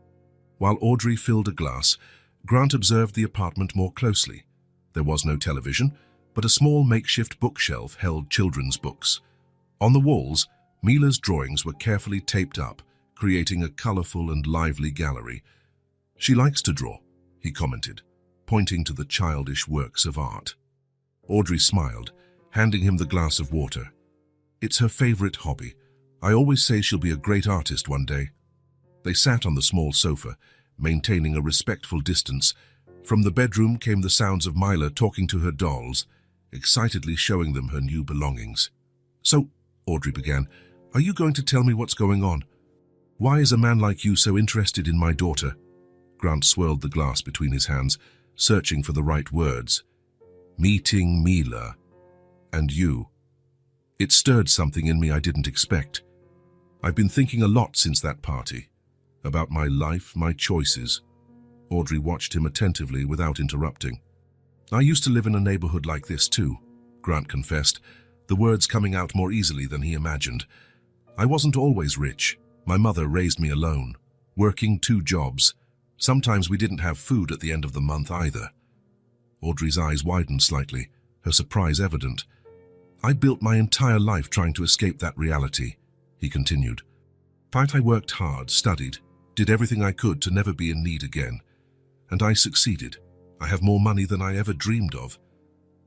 While Audrey filled a glass, Grant observed the apartment more closely. There was no television, but a small makeshift bookshelf held children's books. On the walls, Mila's drawings were carefully taped up, creating a colorful and lively gallery. "She likes to draw," he commented, pointing to the childish works of art. Audrey smiled, handing him the glass of water. "It's her favorite hobby. I always say she'll be a great artist one day." They sat on the small sofa, maintaining a respectful distance. From the bedroom came the sounds of Myla talking to her dolls, excitedly showing them her new belongings. "So," Audrey began, "are you going to tell me what's going on? Why is a man like you so interested in my daughter?" Grant swirled the glass between his hands, searching for the right words. "Meeting Myla. And you." It stirred something in me I didn't expect. "I've been thinking a lot since that party. About my life, my choices." Audrey watched him attentively without interrupting. "I used to live in a neighborhood like this too," Grant confessed, the words coming out more easily than he imagined. "I wasn't always rich. My mother raised me alone, working 2 jobs. Sometimes we didn't have food at the end of the month either." Audrey's eyes widened slightly, her surprise evident. "I built my entire life trying to escape that reality," he continued. "I worked hard, studied, did everything I could to never be in need again. And I succeeded. I have more money than I ever dreamed of.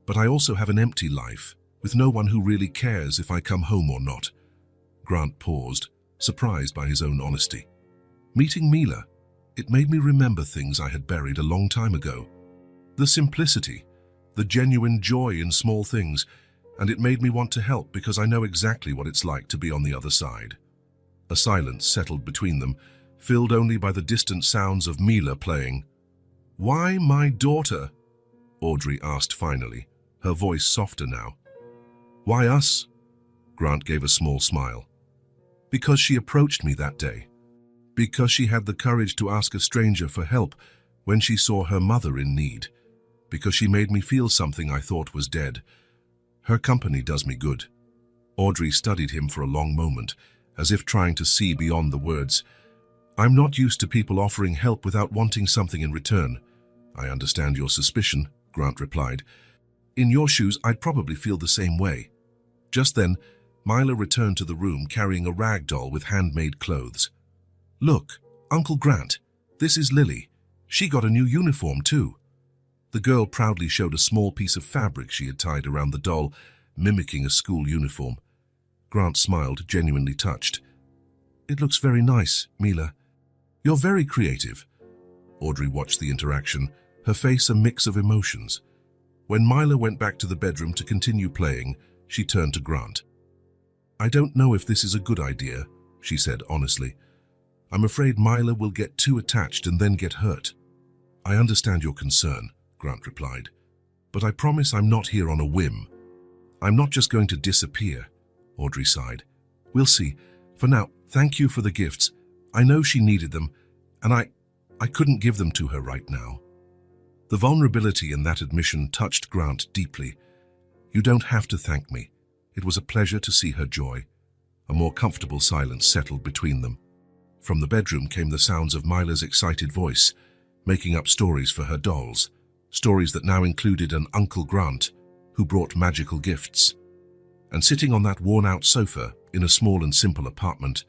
But I also have an empty life, with no one who really cares if I come home or not." Grant paused, surprised by his own honesty. "Meeting Myla, it made me remember things I had buried a long time ago. The simplicity, the genuine joy in small things, and it made me want to help because I know exactly what it's like to be on the other side." A silence settled between them, filled only by the distant sounds of Myla playing. "Why my daughter?" Audrey asked finally, her voice softer now. "Why us?" Grant gave a small smile. "Because she approached me that day. Because she had the courage to ask a stranger for help when she saw her mother in need. Because she made me feel something I thought was dead. Her company does me good." Audrey studied him for a long moment, as if trying to see beyond the words. "I'm not used to people offering help without wanting something in return." "I understand your suspicion," Grant replied. "In your shoes, I'd probably feel the same way." Just then, Myla returned to the room carrying a rag doll with handmade clothes. "Look, Uncle Grant, this is Lily. She got a new uniform too." The girl proudly showed a small piece of fabric she had tied around the doll, mimicking a school uniform. Grant smiled, genuinely touched. "It looks very nice, Myla. You're very creative." Audrey watched the interaction, her face a mix of emotions. When Myla went back to the bedroom to continue playing, she turned to Grant. "I don't know if this is a good idea," she said honestly. "I'm afraid Myla will get too attached and then get hurt." "I understand your concern," Grant replied, "but I promise I'm not here on a whim. I'm not just going to disappear." Audrey sighed. "We'll see. For now, thank you for the gifts. I know she needed them, and I couldn't give them to her right now." The vulnerability in that admission touched Grant deeply. "You don't have to thank me. It was a pleasure to see her joy." A more comfortable silence settled between them. From the bedroom came the sounds of Myla's excited voice, making up stories for her dolls, stories that now included an Uncle Grant, who brought magical gifts. And sitting on that worn-out sofa in a small and simple apartment,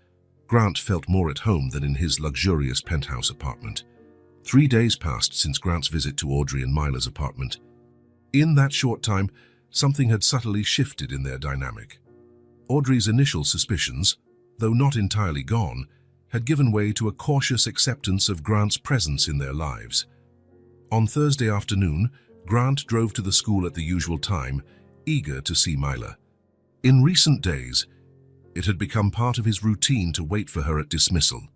Grant felt more at home than in his luxurious penthouse apartment. 3 days passed since Grant's visit to Audrey and Myla's apartment. In that short time, something had subtly shifted in their dynamic. Audrey's initial suspicions, though not entirely gone, had given way to a cautious acceptance of Grant's presence in their lives. On Thursday afternoon, Grant drove to the school at the usual time, eager to see Myla. In recent days, it had become part of his routine to wait for her at dismissal,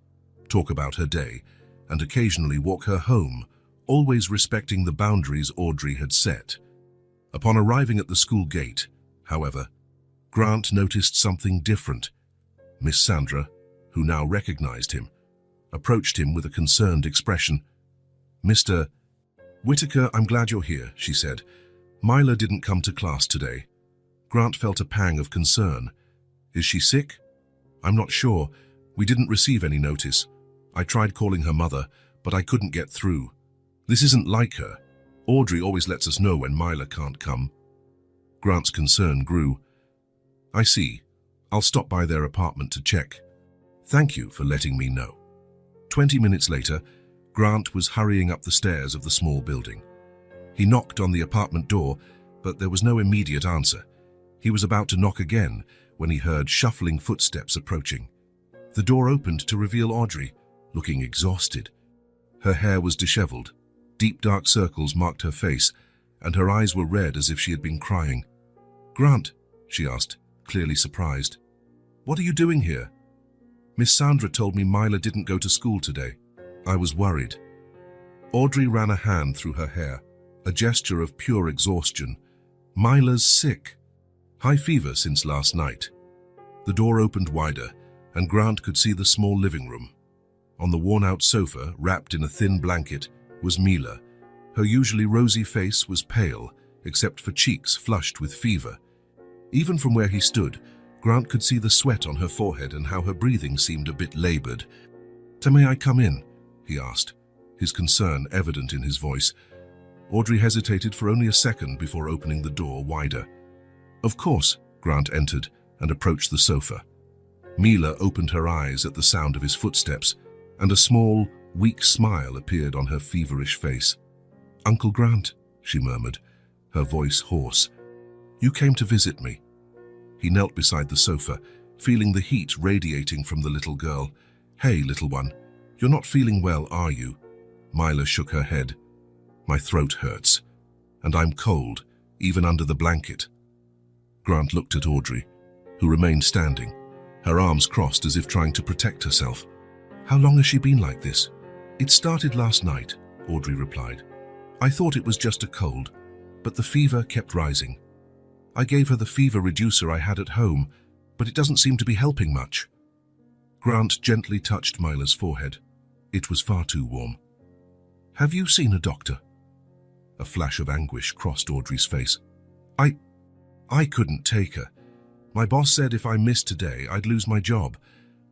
talk about her day, and occasionally walk her home, always respecting the boundaries Audrey had set. Upon arriving at the school gate, however, Grant noticed something different. Miss Sandra, who now recognized him, approached him with a concerned expression. "Mr. Whitaker, I'm glad you're here," she said. "Myla didn't come to class today." Grant felt a pang of concern. "Is she sick?" "I'm not sure. We didn't receive any notice. I tried calling her mother, but I couldn't get through. This isn't like her. Audrey always lets us know when Myla can't come." Grant's concern grew. "I see. I'll stop by their apartment to check." Thank you for letting me know. 20 minutes later, Grant was hurrying up the stairs of the small building. He knocked on the apartment door, but there was no immediate answer. He was about to knock again when he heard shuffling footsteps approaching. The door opened to reveal Audrey, looking exhausted. Her hair was disheveled. Deep dark circles marked her face, and her eyes were red as if she had been crying. "Grant," she asked, clearly surprised. "What are you doing here?" "Miss Sandra told me Myla didn't go to school today. I was worried." Audrey ran a hand through her hair, a gesture of pure exhaustion. "Myla's sick. High fever since last night." The door opened wider, and Grant could see the small living room. On the worn-out sofa, wrapped in a thin blanket, was Mila. Her usually rosy face was pale, except for cheeks flushed with fever. Even from where he stood, Grant could see the sweat on her forehead and how her breathing seemed a bit labored. "May I come in?" he asked, his concern evident in his voice. Audrey hesitated for only a second before opening the door wider. "Of course," Grant entered and approached the sofa. Mila opened her eyes at the sound of his footsteps, and a small, weak smile appeared on her feverish face. "Uncle Grant," she murmured, her voice hoarse. "You came to visit me." He knelt beside the sofa, feeling the heat radiating from the little girl. "Hey, little one, you're not feeling well, are you?" Mila shook her head. "My throat hurts, and I'm cold, even under the blanket." Grant looked at Audrey, who remained standing, her arms crossed as if trying to protect herself. "How long has she been like this?" "It started last night," Audrey replied. "I thought it was just a cold, but the fever kept rising. I gave her the fever reducer I had at home, but it doesn't seem to be helping much." Grant gently touched Mila's forehead. It was far too warm. "Have you seen a doctor?" A flash of anguish crossed Audrey's face. I couldn't take her. My boss said if I missed today, I'd lose my job.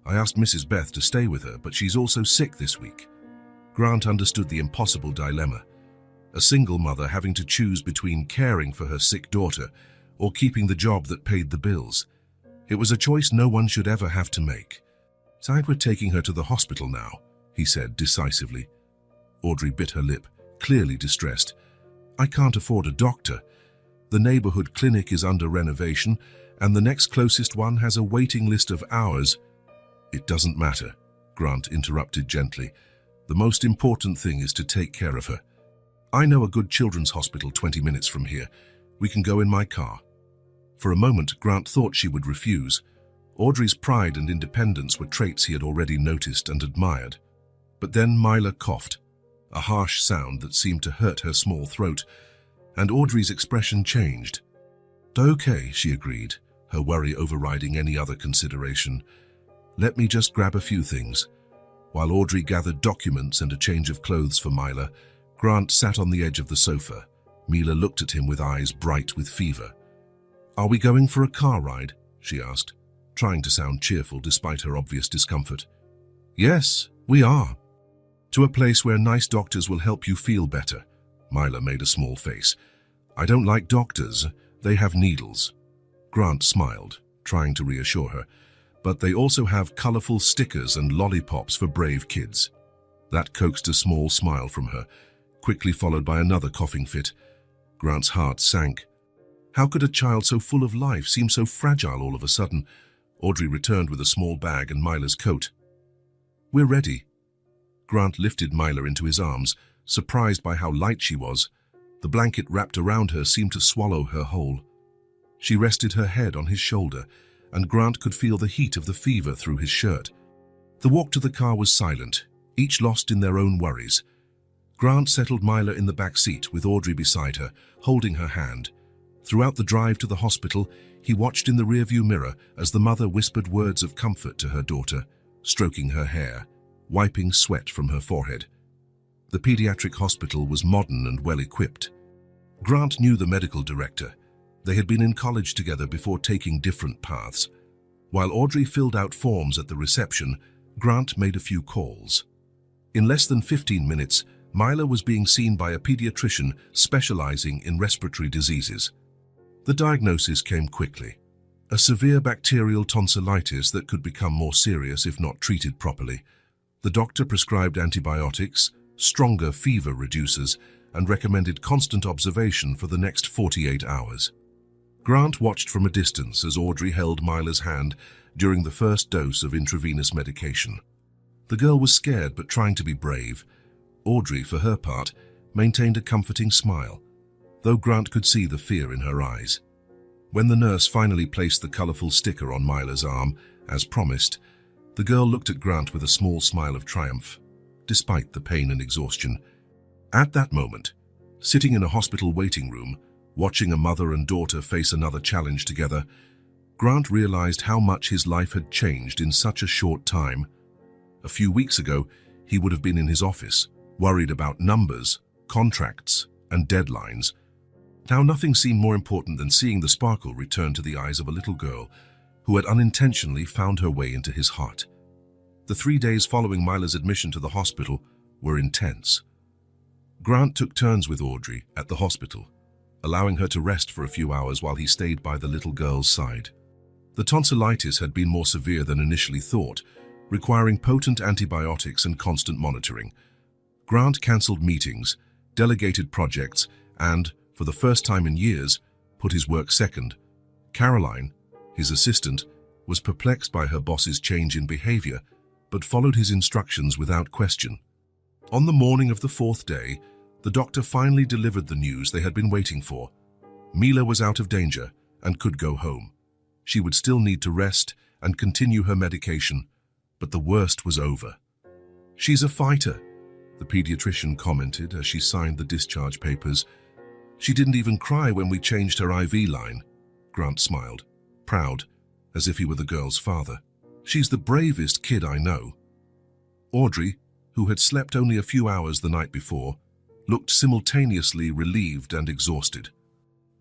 I asked Mrs. Beth to stay with her, but she's also sick this week." Grant understood the impossible dilemma. A single mother having to choose between caring for her sick daughter or keeping the job that paid the bills. It was a choice no one should ever have to make. "So we're taking her to the hospital now," he said decisively. Audrey bit her lip, clearly distressed. "I can't afford a doctor. The neighborhood clinic is under renovation, and the next closest one has a waiting list of hours." "It doesn't matter," Grant interrupted gently. "The most important thing is to take care of her. I know a good children's hospital 20 minutes from here. We can go in my car." For a moment, Grant thought she would refuse. Audrey's pride and independence were traits he had already noticed and admired. But then Mila coughed, a harsh sound that seemed to hurt her small throat, and Audrey's expression changed. "Okay," she agreed, her worry overriding any other consideration. "Let me just grab a few things." While Audrey gathered documents and a change of clothes for Mila, Grant sat on the edge of the sofa. Mila looked at him with eyes bright with fever. "Are we going for a car ride?" she asked, trying to sound cheerful despite her obvious discomfort. "Yes, we are. To a place where nice doctors will help you feel better." Mila made a small face. "I don't like doctors. They have needles." Grant smiled, trying to reassure her. "But they also have colorful stickers and lollipops for brave kids." That coaxed a small smile from her, quickly followed by another coughing fit. Grant's heart sank. How could a child so full of life seem so fragile all of a sudden? Audrey returned with a small bag and Mila's coat. "We're ready." Grant lifted Mila into his arms, surprised by how light she was. The blanket wrapped around her seemed to swallow her whole. She rested her head on his shoulder, and Grant could feel the heat of the fever through his shirt. The walk to the car was silent, each lost in their own worries. Grant settled Mila in the back seat with Audrey beside her, holding her hand. Throughout the drive to the hospital, he watched in the rearview mirror as the mother whispered words of comfort to her daughter, stroking her hair, wiping sweat from her forehead. The pediatric hospital was modern and well-equipped. Grant knew the medical director. They had been in college together before taking different paths. While Audrey filled out forms at the reception, Grant made a few calls. In less than 15 minutes, Mila was being seen by a pediatrician specializing in respiratory diseases. The diagnosis came quickly. a severe bacterial tonsillitis that could become more serious if not treated properly. The doctor prescribed antibiotics, stronger fever reducers, and recommended constant observation for the next 48 hours. Grant watched from a distance as Audrey held Myla's hand during the first dose of intravenous medication. The girl was scared but trying to be brave. Audrey, for her part, maintained a comforting smile, though Grant could see the fear in her eyes. When the nurse finally placed the colorful sticker on Myla's arm, as promised, the girl looked at Grant with a small smile of triumph, despite the pain and exhaustion. At that moment, sitting in a hospital waiting room, watching a mother and daughter face another challenge together, Grant realized how much his life had changed in such a short time. A few weeks ago, he would have been in his office, worried about numbers, contracts, and deadlines. Now nothing seemed more important than seeing the sparkle return to the eyes of a little girl who had unintentionally found her way into his heart. The 3 days following Myla's admission to the hospital were intense. Grant took turns with Audrey at the hospital, allowing her to rest for a few hours while he stayed by the little girl's side. The tonsillitis had been more severe than initially thought, requiring potent antibiotics and constant monitoring. Grant cancelled meetings, delegated projects, and, for the first time in years, put his work second. Caroline, his assistant, was perplexed by her boss's change in behavior, but followed his instructions without question. On the morning of the 4th day, the doctor finally delivered the news they had been waiting for. Myla was out of danger and could go home. She would still need to rest and continue her medication, but the worst was over. "She's a fighter," the pediatrician commented as she signed the discharge papers. "She didn't even cry when we changed her IV line." Grant smiled, proud, as if he were the girl's father. "She's the bravest kid I know." Audrey, who had slept only a few hours the night before, looked simultaneously relieved and exhausted.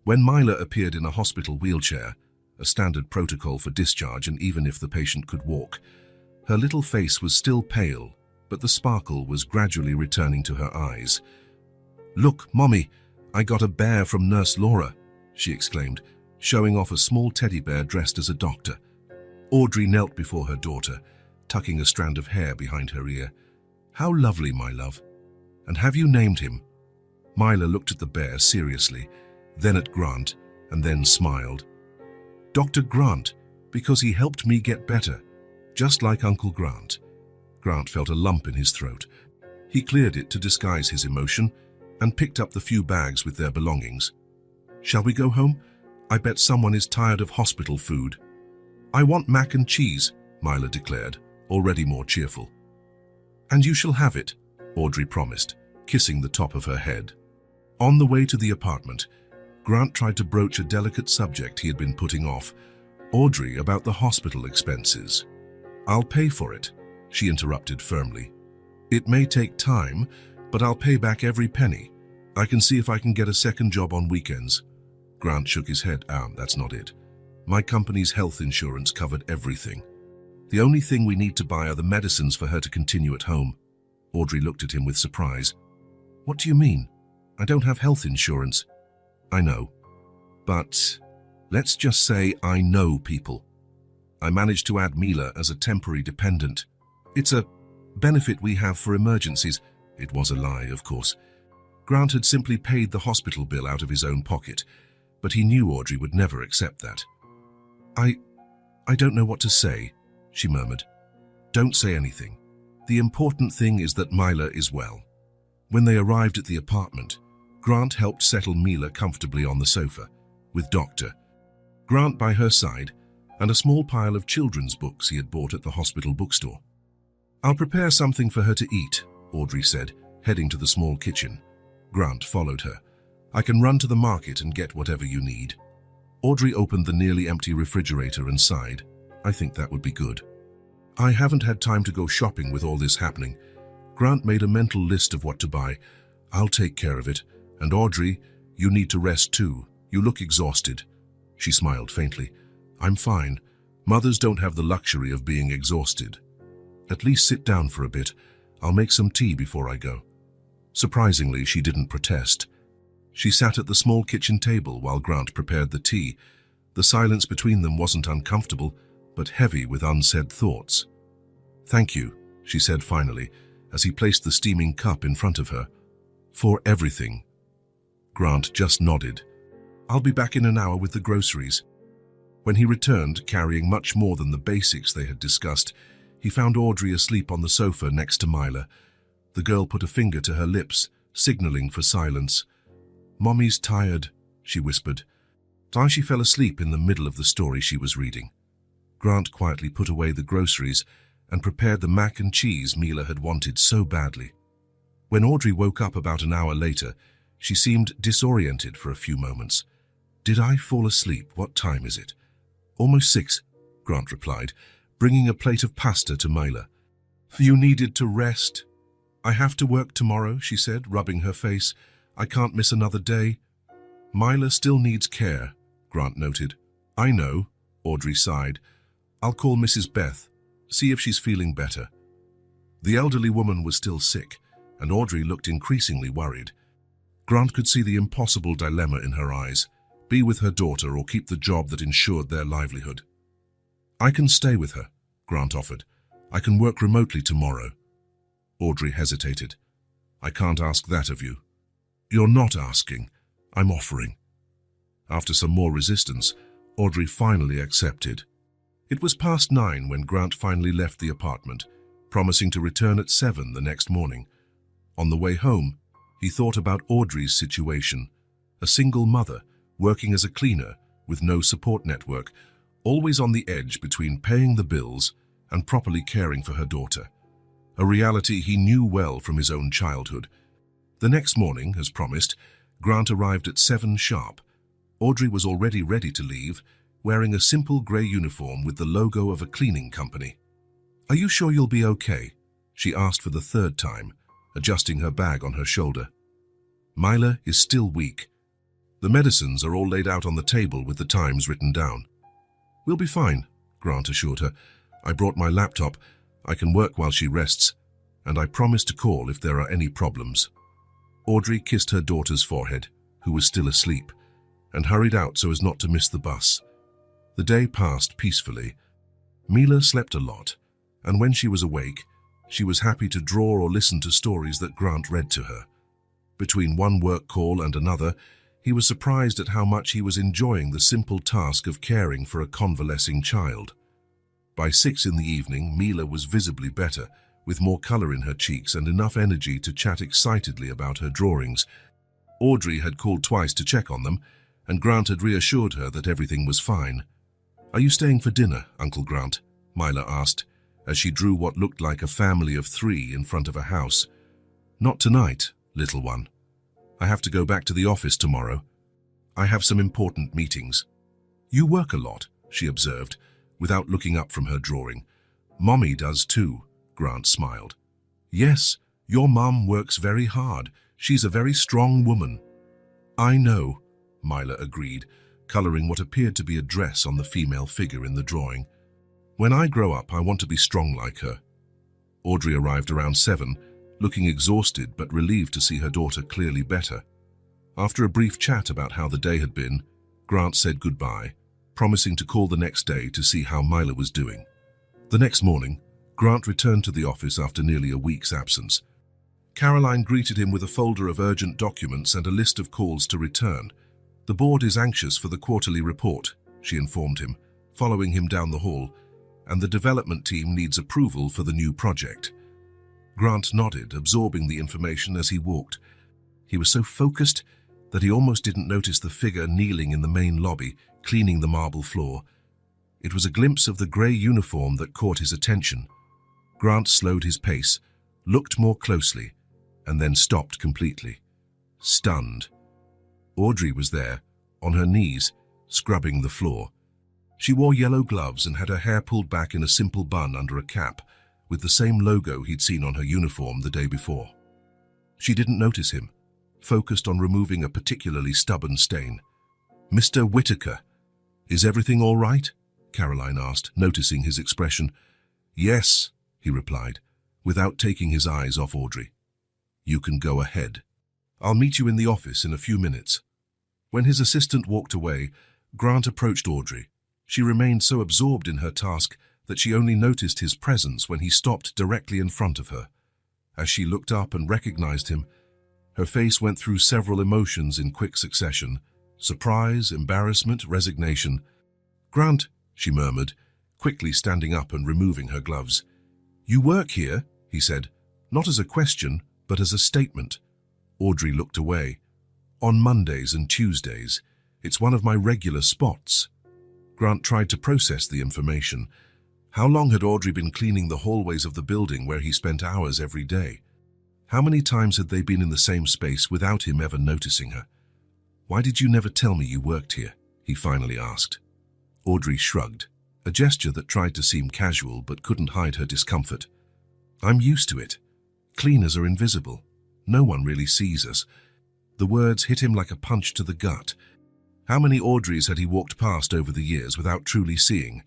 When Myla appeared in a hospital wheelchair, a standard protocol for discharge and even if the patient could walk, her little face was still pale, but the sparkle was gradually returning to her eyes. "Look, Mommy, I got a bear from Nurse Laura," she exclaimed, showing off a small teddy bear dressed as a doctor. Audrey knelt before her daughter, tucking a strand of hair behind her ear. "How lovely, my love. And have you named him?" Myla looked at the bear seriously, then at Grant, and then smiled. "Dr. Grant, because he helped me get better, just like Uncle Grant." Grant felt a lump in his throat. He cleared it to disguise his emotion and picked up the few bags with their belongings. "Shall we go home? I bet someone is tired of hospital food." "I want mac and cheese," Myla declared, already more cheerful. "And you shall have it," Audrey promised, kissing the top of her head. On the way to the apartment, Grant tried to broach a delicate subject he had been putting off, Audrey about the hospital expenses. "I'll pay for it," she interrupted firmly. "It may take time, but I'll pay back every penny. I can see if I can get a second job on weekends." Grant shook his head. That's not it. My company's health insurance covered everything. The only thing we need to buy are the medicines for her to continue at home." Audrey looked at him with surprise. "What do you mean? I don't have health insurance." "I know. But let's just say I know people. I managed to add Myla as a temporary dependent. It's a benefit we have for emergencies." It was a lie, of course. Grant had simply paid the hospital bill out of his own pocket, but he knew Audrey would never accept that. I don't know what to say," she murmured. "Don't say anything. The important thing is that Myla is well." When they arrived at the apartment, Grant helped settle Myla comfortably on the sofa, with Dr. Grant by her side and a small pile of children's books he had bought at the hospital bookstore. "I'll prepare something for her to eat," Audrey said, heading to the small kitchen. Grant followed her. "I can run to the market and get whatever you need." Audrey opened the nearly empty refrigerator and sighed. "I think that would be good." "I haven't had time to go shopping with all this happening." Grant made a mental list of what to buy. "I'll take care of it. And Audrey, you need to rest too. You look exhausted." She smiled faintly. "I'm fine. Mothers don't have the luxury of being exhausted." "At least sit down for a bit. I'll make some tea before I go." Surprisingly, she didn't protest. She sat at the small kitchen table while Grant prepared the tea, The silence between them wasn't uncomfortable, but heavy with unsaid thoughts. "Thank you," she said finally, as he placed the steaming cup in front of her. "For everything." Grant just nodded. "I'll be back in an hour with the groceries." When he returned, carrying much more than the basics they had discussed, he found Audrey asleep on the sofa next to Myla. The girl put a finger to her lips, signaling for silence. "Mommy's tired," she whispered. She fell asleep in the middle of the story she was reading. Grant quietly put away the groceries and prepared the mac and cheese Mila had wanted so badly. When Audrey woke up about an hour later, she seemed disoriented for a few moments. "Did I fall asleep? What time is it?" "Almost 6, Grant replied, bringing a plate of pasta to Mila. "You needed to rest." "I have to work tomorrow," she said, rubbing her face. "I can't miss another day." "Mila still needs care," Grant noted. "I know," Audrey sighed. "I'll call Mrs. Beth, see if she's feeling better." The elderly woman was still sick, and Audrey looked increasingly worried. Grant could see the impossible dilemma in her eyes: be with her daughter or keep the job that ensured their livelihood. "I can stay with her," Grant offered. "I can work remotely tomorrow." Audrey hesitated. "I can't ask that of you." "You're not asking. I'm offering." After some more resistance, Audrey finally accepted. It was past 9 when Grant finally left the apartment, promising to return at 7 the next morning. On the way home, he thought about Audrey's situation. A single mother, working as a cleaner, with no support network, always on the edge between paying the bills and properly caring for her daughter. A reality he knew well from his own childhood. The next morning, as promised, Grant arrived at 7 sharp. Audrey was already ready to leave, wearing a simple grey uniform with the logo of a cleaning company. "Are you sure you'll be okay?" she asked for the 3rd time, adjusting her bag on her shoulder. "Myla is still weak. The medicines are all laid out on the table with the times written down." "We'll be fine," Grant assured her. "I brought my laptop. I can work while she rests, and I promise to call if there are any problems." Audrey kissed her daughter's forehead, who was still asleep, and hurried out so as not to miss the bus. The day passed peacefully. Mila slept a lot, and when she was awake, she was happy to draw or listen to stories that Grant read to her. Between one work call and another, he was surprised at how much he was enjoying the simple task of caring for a convalescing child. By 6 in the evening, Mila was visibly better, with more color in her cheeks and enough energy to chat excitedly about her drawings. Audrey had called twice to check on them, and Grant had reassured her that everything was fine. "Are you staying for dinner, Uncle Grant?" Mila asked, as she drew what looked like a family of 3 in front of a house. "Not tonight, little one. I have to go back to the office tomorrow. I have some important meetings." "You work a lot," she observed, without looking up from her drawing. "Mommy does too," Grant smiled. "Yes, your mum works very hard. She's a very strong woman." "I know," Mila agreed, coloring what appeared to be a dress on the female figure in the drawing. "When I grow up, I want to be strong like her." Audrey arrived around 7, looking exhausted but relieved to see her daughter clearly better. After a brief chat about how the day had been, Grant said goodbye, promising to call the next day to see how Mila was doing. The next morning, Grant returned to the office after nearly a week's absence. Caroline greeted him with a folder of urgent documents and a list of calls to return. "The board is anxious for the quarterly report," she informed him, following him down the hall, "and the development team needs approval for the new project." Grant nodded, absorbing the information as he walked. He was so focused that he almost didn't notice the figure kneeling in the main lobby, cleaning the marble floor. It was a glimpse of the grey uniform that caught his attention. Grant slowed his pace, looked more closely, and then stopped completely, stunned. Audrey was there, on her knees, scrubbing the floor. She wore yellow gloves and had her hair pulled back in a simple bun under a cap, with the same logo he'd seen on her uniform the day before. She didn't notice him, focused on removing a particularly stubborn stain. "Mr. Whitaker, is everything all right?" Caroline asked, noticing his expression. "Yes," he replied, without taking his eyes off Audrey. "You can go ahead. I'll meet you in the office in a few minutes." When his assistant walked away, Grant approached Audrey. She remained so absorbed in her task that she only noticed his presence when he stopped directly in front of her. As she looked up and recognized him, her face went through several emotions in quick succession: surprise, embarrassment, resignation. "Grant," she murmured, quickly standing up and removing her gloves. "You work here," he said, not as a question, but as a statement. Audrey looked away. "On Mondays and Tuesdays. It's one of my regular spots." Grant tried to process the information. How long had Audrey been cleaning the hallways of the building where he spent hours every day? How many times had they been in the same space without him ever noticing her? "Why did you never tell me you worked here?" he finally asked. Audrey shrugged, a gesture that tried to seem casual but couldn't hide her discomfort. "I'm used to it. Cleaners are invisible. No one really sees us." The words hit him like a punch to the gut. How many Audreys had he walked past over the years without truly seeing?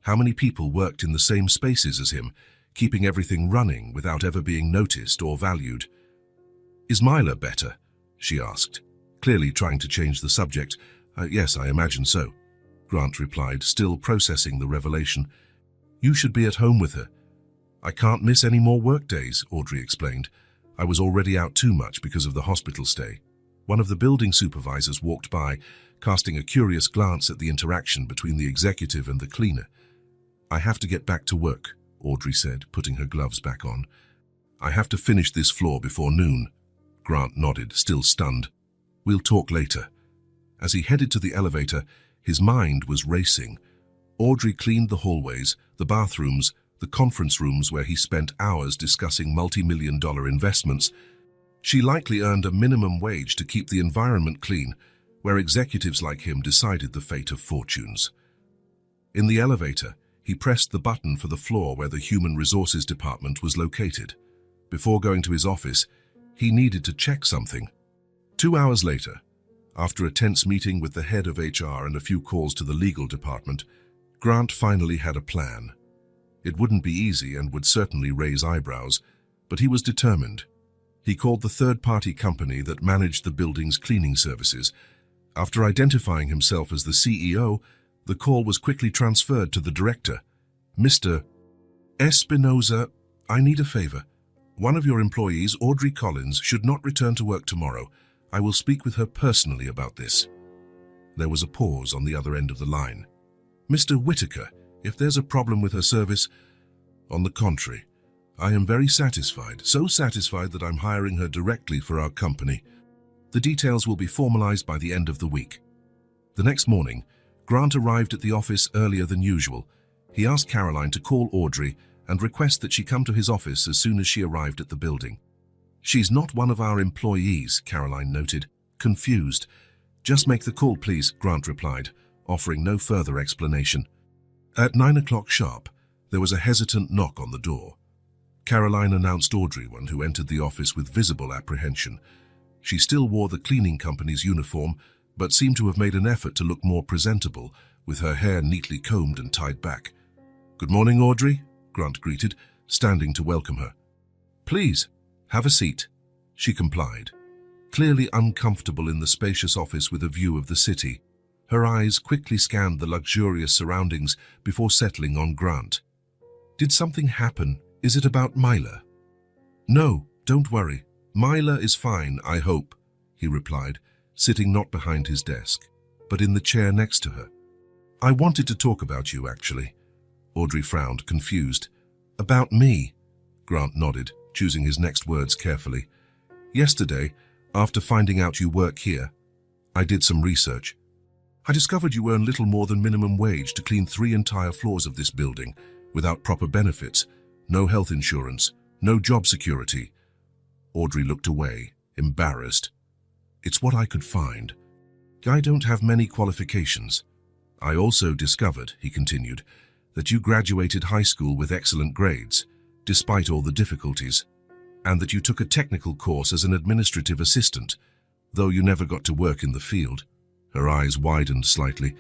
How many people worked in the same spaces as him, keeping everything running without ever being noticed or valued? "Is Myla better?" she asked, clearly trying to change the subject. Yes, I imagine so," Grant replied, still processing the revelation. "You should be at home with her." "I can't miss any more work days," Audrey explained. "I was already out too much because of the hospital stay." One of the building supervisors walked by, casting a curious glance at the interaction between the executive and the cleaner. "I have to get back to work," Audrey said, putting her gloves back on. "I have to finish this floor before noon." Grant nodded, still stunned. "We'll talk later." As he headed to the elevator, his mind was racing. Audrey cleaned the hallways, the bathrooms, the conference rooms where he spent hours discussing multi-million-dollar investments. She likely earned a minimum wage to keep the environment clean, where executives like him decided the fate of fortunes. In the elevator, he pressed the button for the floor where the Human Resources Department was located. Before going to his office, he needed to check something. 2 hours later, after a tense meeting with the head of HR and a few calls to the legal department, Grant finally had a plan. It wouldn't be easy and would certainly raise eyebrows, but he was determined. He called the third-party company that managed the building's cleaning services. After identifying himself as the CEO, the call was quickly transferred to the director. "Mr. Espinoza, I need a favor. One of your employees, Audrey Collins, should not return to work tomorrow. I will speak with her personally about this." There was a pause on the other end of the line. "Mr. Whitaker, if there's a problem with her service..." "On the contrary, I am very satisfied, so satisfied that I'm hiring her directly for our company. The details will be formalized by the end of the week." The next morning, Grant arrived at the office earlier than usual. He asked Caroline to call Audrey and request that she come to his office as soon as she arrived at the building. "She's not one of our employees," Caroline noted, confused. "Just make the call, please," Grant replied, offering no further explanation. At 9 o'clock sharp, there was a hesitant knock on the door. Caroline announced Audrey, one who entered the office with visible apprehension. She still wore the cleaning company's uniform, but seemed to have made an effort to look more presentable, with her hair neatly combed and tied back. "Good morning, Audrey," Grant greeted, standing to welcome her. "Please, have a seat," she complied, clearly uncomfortable in the spacious office with a view of the city. Her eyes quickly scanned the luxurious surroundings before settling on Grant. "Did something happen? Is it about Myla?" "No, don't worry. Myla is fine, I hope," he replied, sitting not behind his desk, but in the chair next to her. "I wanted to talk about you, actually." Audrey frowned, confused. "About me?" Grant nodded, choosing his next words carefully. "Yesterday, after finding out you work here, I did some research. I discovered you earn little more than minimum wage to clean 3 entire floors of this building, without proper benefits, no health insurance, no job security." Audrey looked away, embarrassed. "It's what I could find. I don't have many qualifications. I also discovered," he continued, "that you graduated high school with excellent grades, despite all the difficulties, and that you took a technical course as an administrative assistant, though you never got to work in the field." Her eyes widened slightly.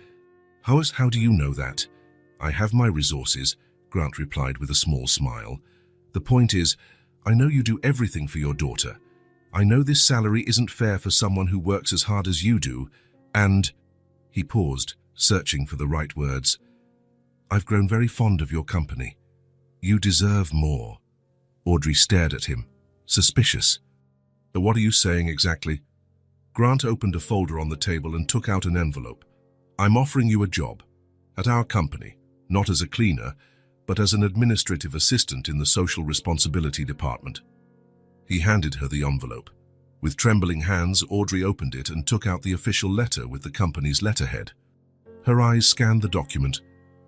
How do you know that?" "I have my resources," Grant replied with a small smile. "The point is, I know you do everything for your daughter. I know this salary isn't fair for someone who works as hard as you do, and..." He paused, searching for the right words. "I've grown very fond of your company. You deserve more." Audrey stared at him, suspicious. "What are you saying exactly?" Grant opened a folder on the table and took out an envelope. "I'm offering you a job. At our company, not as a cleaner, but as an administrative assistant in the social responsibility department." He handed her the envelope. With trembling hands, Audrey opened it and took out the official letter with the company's letterhead. Her eyes scanned the document,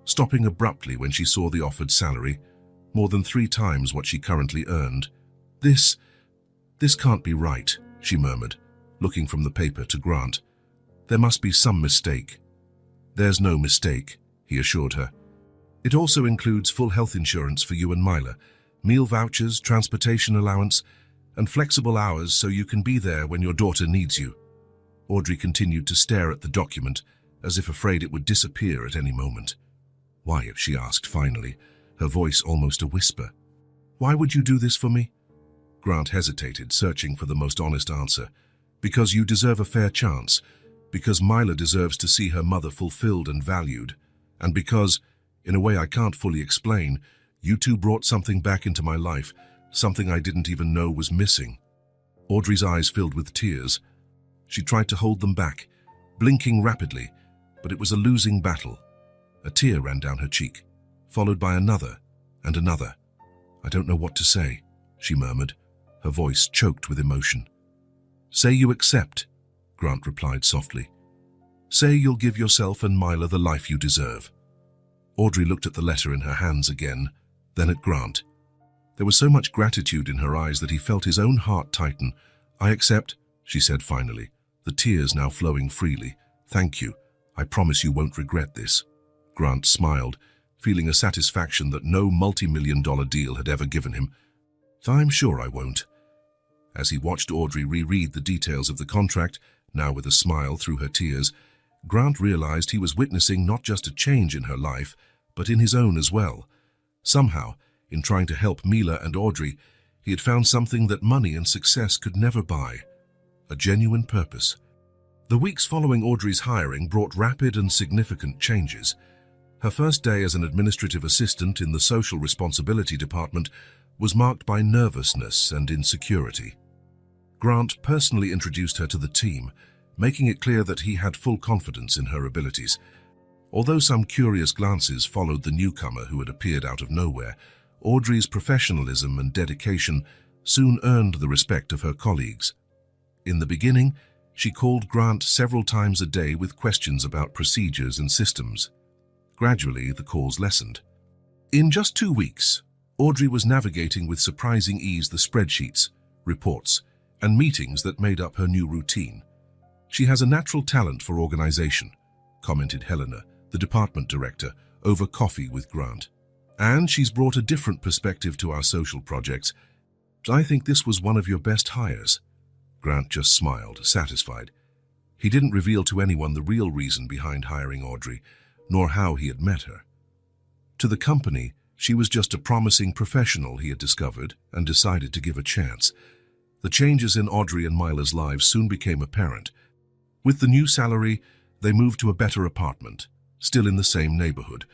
stopping abruptly when she saw the offered salary, more than 3 times what she currently earned. This can't be right," she murmured, looking from the paper to Grant. "There must be some mistake." "There's no mistake," he assured her. "It also includes full health insurance for you and Myla, meal vouchers, transportation allowance, and flexible hours so you can be there when your daughter needs you." Audrey continued to stare at the document, as if afraid it would disappear at any moment. "Why?" she asked finally, her voice almost a whisper. "Why would you do this for me?" Grant hesitated, searching for the most honest answer. "Because you deserve a fair chance, because Myla deserves to see her mother fulfilled and valued, and because, in a way I can't fully explain, you two brought something back into my life, something I didn't even know was missing." Audrey's eyes filled with tears. She tried to hold them back, blinking rapidly, but it was a losing battle. A tear ran down her cheek, followed by another and another. "I don't know what to say," she murmured, her voice choked with emotion. "Say you accept," Grant replied softly. "Say you'll give yourself and Myla the life you deserve." Audrey looked at the letter in her hands again, then at Grant. There was so much gratitude in her eyes that he felt his own heart tighten. "I accept," she said finally, the tears now flowing freely. "Thank you. I promise you won't regret this." Grant smiled, feeling a satisfaction that no multi-million-dollar deal had ever given him. "I'm sure I won't." As he watched Audrey reread the details of the contract, now with a smile through her tears, Grant realized he was witnessing not just a change in her life, but in his own as well. Somehow, in trying to help Myla and Audrey, he had found something that money and success could never buy: a genuine purpose. The weeks following Audrey's hiring brought rapid and significant changes. Her first day as an administrative assistant in the social responsibility department was marked by nervousness and insecurity. Grant personally introduced her to the team, making it clear that he had full confidence in her abilities. Although some curious glances followed the newcomer who had appeared out of nowhere, Audrey's professionalism and dedication soon earned the respect of her colleagues. In the beginning, she called Grant several times a day with questions about procedures and systems. Gradually, the calls lessened. In just 2 weeks, Audrey was navigating with surprising ease the spreadsheets, reports, and meetings that made up her new routine. "She has a natural talent for organization," commented Helena, the department director, over coffee with Grant. "And she's brought a different perspective to our social projects. I think this was one of your best hires." Grant just smiled, satisfied. He didn't reveal to anyone the real reason behind hiring Audrey, nor how he had met her. To the company, she was just a promising professional he had discovered and decided to give a chance. The changes in Audrey and Myla's lives soon became apparent. With the new salary, they moved to a better apartment, still in the same neighborhood,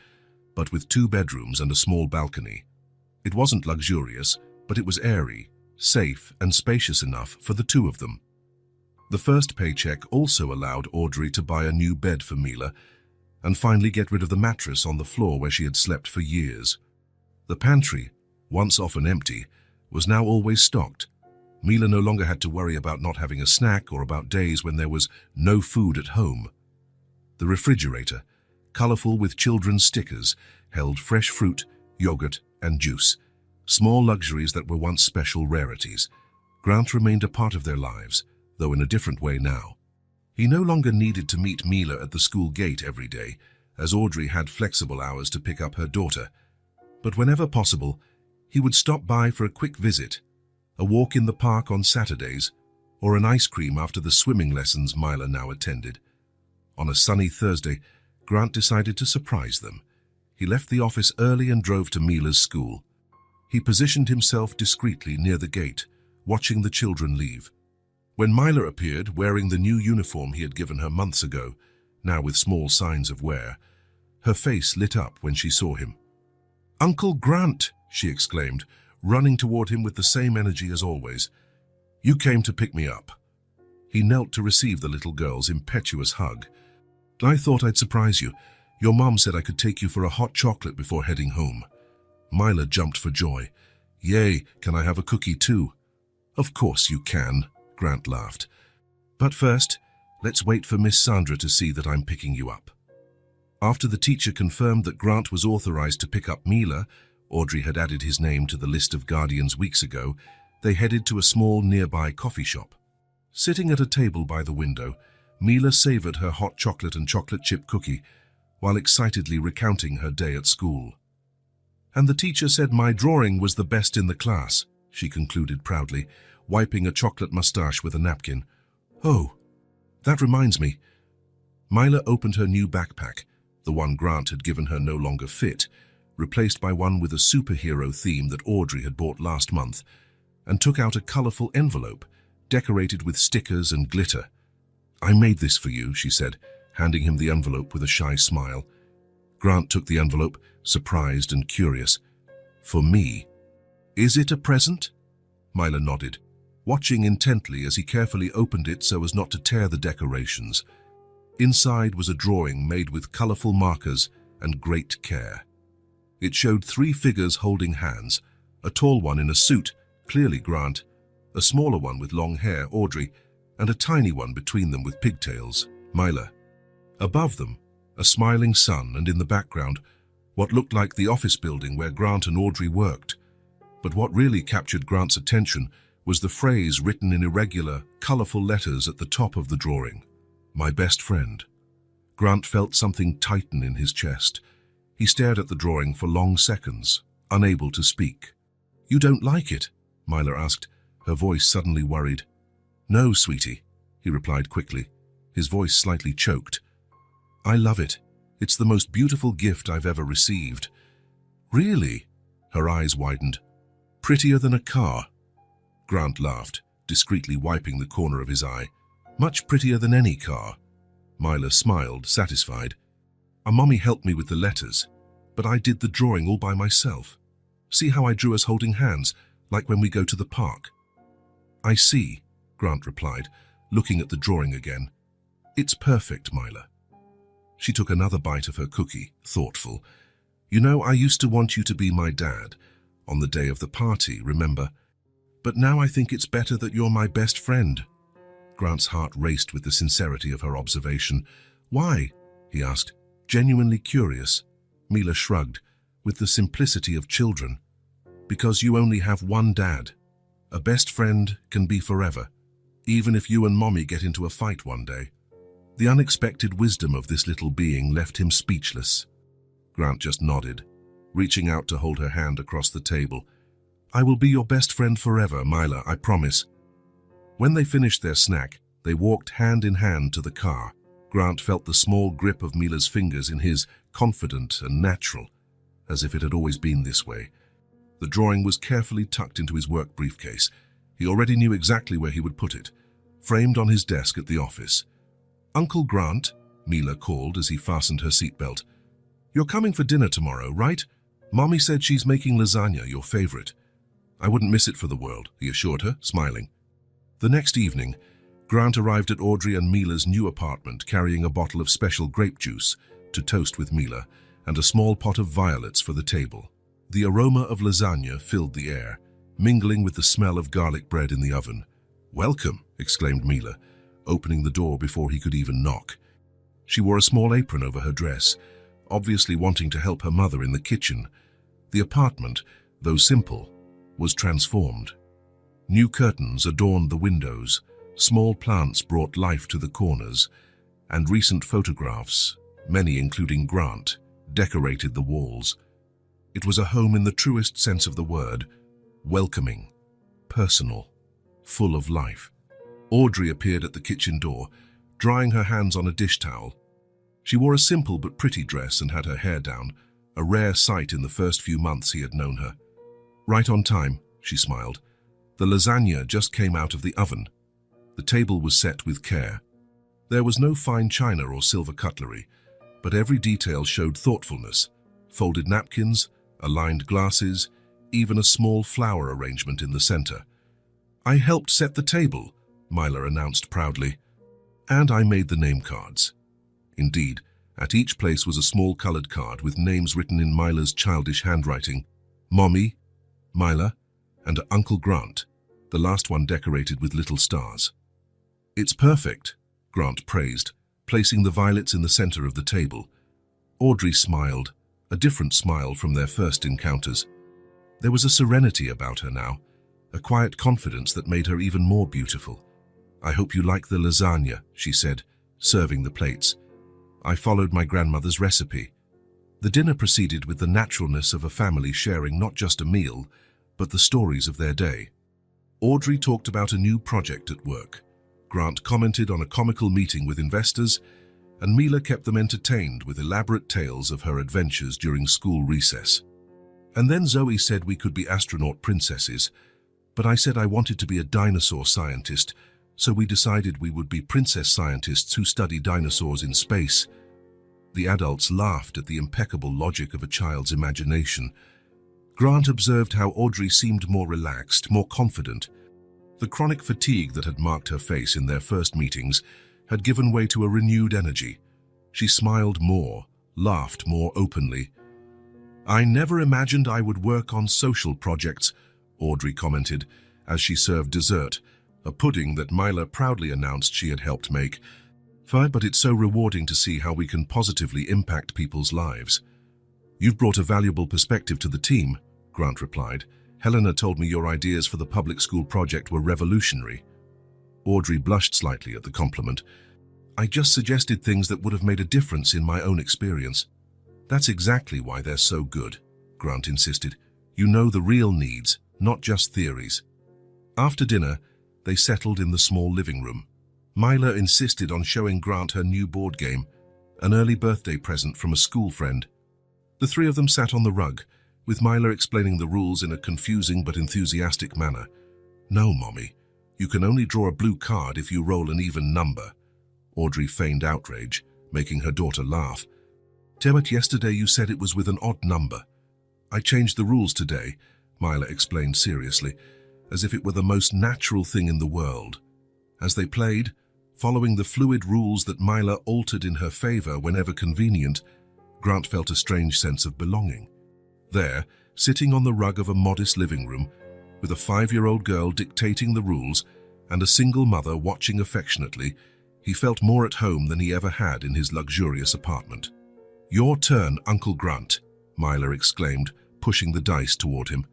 but with 2 bedrooms and a small balcony. It wasn't luxurious, but it was airy, safe, and spacious enough for the 2 of them. The first paycheck also allowed Audrey to buy a new bed for Myla and finally get rid of the mattress on the floor where she had slept for years. The pantry, once often empty, was now always stocked. Myla no longer had to worry about not having a snack or about days when there was no food at home. The refrigerator, colorful with children's stickers, held fresh fruit, yogurt, and juice, small luxuries that were once special rarities. Grant remained a part of their lives, though in a different way now. He no longer needed to meet Myla at the school gate every day, as Audrey had flexible hours to pick up her daughter. But whenever possible, he would stop by for a quick visit, a walk in the park on Saturdays, or an ice cream after the swimming lessons Myla now attended. On a sunny Thursday, Grant decided to surprise them. He left the office early and drove to Myla's school. He positioned himself discreetly near the gate, watching the children leave. When Myla appeared, wearing the new uniform he had given her months ago, now with small signs of wear. Her face lit up when she saw him. "Uncle Grant!" she exclaimed, running toward him with the same energy as always. "You came to pick me up." He knelt to receive the little girl's impetuous hug. "I thought I'd surprise you. Your mom said I could take you for a hot chocolate before heading home." Mila jumped for joy. "Yay, can I have a cookie too?" "Of course you can," Grant laughed. "But first, let's wait for Miss Sandra to see that I'm picking you up." After the teacher confirmed that Grant was authorized to pick up Mila, Audrey had added his name to the list of guardians weeks ago, they headed to a small nearby coffee shop. Sitting at a table by the window, Mila savored her hot chocolate and chocolate chip cookie while excitedly recounting her day at school. "And the teacher said my drawing was the best in the class," she concluded proudly, wiping a chocolate mustache with a napkin. "Oh, that reminds me." Mila opened her new backpack. The one Grant had given her no longer fit, replaced by one with a superhero theme that Audrey had bought last month, and took out a colorful envelope, decorated with stickers and glitter. "I made this for you," she said, handing him the envelope with a shy smile. Grant took the envelope, surprised and curious. "For me? Is it a present?" Mila nodded, watching intently as he carefully opened it so as not to tear the decorations. Inside was a drawing made with colorful markers and great care. It showed 3 figures holding hands, a tall one in a suit, clearly Grant, a smaller one with long hair, Audrey, and a tiny one between them with pigtails, Mila. Above them, a smiling sun, and in the background, what looked like the office building where Grant and Audrey worked. But what really captured Grant's attention was the phrase written in irregular, colorful letters at the top of the drawing. "My best friend." Grant felt something tighten in his chest. He stared at the drawing for long seconds, unable to speak. "You don't like it?" Mila asked, her voice suddenly worried. "No, sweetie," he replied quickly, his voice slightly choked. "I love it. It's the most beautiful gift I've ever received." "Really?" Her eyes widened. "Prettier than a car?" Grant laughed, discreetly wiping the corner of his eye. "Much prettier than any car." Mila smiled, satisfied. "A mommy helped me with the letters, but I did the drawing all by myself. See how I drew us holding hands, like when we go to the park?" "I see," Grant replied, looking at the drawing again. "It's perfect, Mila." She took another bite of her cookie, thoughtful. "You know, I used to want you to be my dad, on the day of the party, remember? But now I think it's better that you're my best friend." Grant's heart raced with the sincerity of her observation. "Why?" he asked, genuinely curious. Mila shrugged, with the simplicity of children. "Because you only have one dad. A best friend can be forever, even if you and mommy get into a fight one day." The unexpected wisdom of this little being left him speechless. Grant just nodded, reaching out to hold her hand across the table. "I will be your best friend forever, Mila, I promise." When they finished their snack, they walked hand in hand to the car. Grant felt the small grip of Mila's fingers in his, confident and natural, as if it had always been this way. The drawing was carefully tucked into his work briefcase. He already knew exactly where he would put it, framed on his desk at the office. "Uncle Grant," Mila called as he fastened her seatbelt. "You're coming for dinner tomorrow, right? Mommy said she's making lasagna, your favorite." "I wouldn't miss it for the world," he assured her, smiling. The next evening, Grant arrived at Audrey and Mila's new apartment carrying a bottle of special grape juice to toast with Mila and a small pot of violets for the table. The aroma of lasagna filled the air, mingling with the smell of garlic bread in the oven. "Welcome," exclaimed Mila, opening the door before he could even knock. She wore a small apron over her dress, obviously wanting to help her mother in the kitchen. The apartment, though simple, was transformed. New curtains adorned the windows, small plants brought life to the corners, and recent photographs, many including Grant, decorated the walls. It was a home in the truest sense of the word, welcoming, personal, full of life. Audrey appeared at the kitchen door, drying her hands on a dish towel. She wore a simple but pretty dress and had her hair down, a rare sight in the first few months he had known her. "Right on time," she smiled. "The lasagna just came out of the oven." The table was set with care. There was no fine china or silver cutlery, but every detail showed thoughtfulness. Folded napkins, aligned glasses, even a small flower arrangement in the center. "I helped set the table," Myla announced proudly. "And I made the name cards." Indeed, at each place was a small colored card with names written in Myla's childish handwriting. Mommy, Myla, and Uncle Grant, the last one decorated with little stars. "It's perfect," Grant praised, placing the violets in the center of the table. Audrey smiled, a different smile from their first encounters. There was a serenity about her now, a quiet confidence that made her even more beautiful. "I hope you like the lasagna," she said, serving the plates. "I followed my grandmother's recipe." The dinner proceeded with the naturalness of a family sharing not just a meal, but the stories of their day. Audrey talked about a new project at work. Grant commented on a comical meeting with investors, and Myla kept them entertained with elaborate tales of her adventures during school recess. And then Zoe said we could be astronaut princesses, but I said I wanted to be a dinosaur scientist, so we decided we would be princess scientists who study dinosaurs in space. The adults laughed at the impeccable logic of a child's imagination. Grant observed how Audrey seemed more relaxed, more confident. The chronic fatigue that had marked her face in their first meetings had given way to a renewed energy. She smiled more, laughed more openly. "I never imagined I would work on social projects," Audrey commented as she served dessert, a pudding that Myla proudly announced she had helped make. "But it's so rewarding to see how we can positively impact people's lives." "You've brought a valuable perspective to the team," Grant replied. "Helena told me your ideas for the public school project were revolutionary." Audrey blushed slightly at the compliment. "I just suggested things that would have made a difference in my own experience." "That's exactly why they're so good," Grant insisted. "You know the real needs, not just theories." After dinner, they settled in the small living room. Myla insisted on showing Grant her new board game, an early birthday present from a school friend. The three of them sat on the rug, with Myla explaining the rules in a confusing but enthusiastic manner. "No, Mommy, you can only draw a blue card if you roll an even number." Audrey feigned outrage, making her daughter laugh. "But yesterday you said it was with an odd number." "I changed the rules today," Myla explained seriously, as if it were the most natural thing in the world. As they played, following the fluid rules that Myla altered in her favor whenever convenient, Grant felt a strange sense of belonging. There, sitting on the rug of a modest living room, with a 5-year-old girl dictating the rules and a single mother watching affectionately, he felt more at home than he ever had in his luxurious apartment. "Your turn, Uncle Grant," Myla exclaimed, pushing the dice toward him.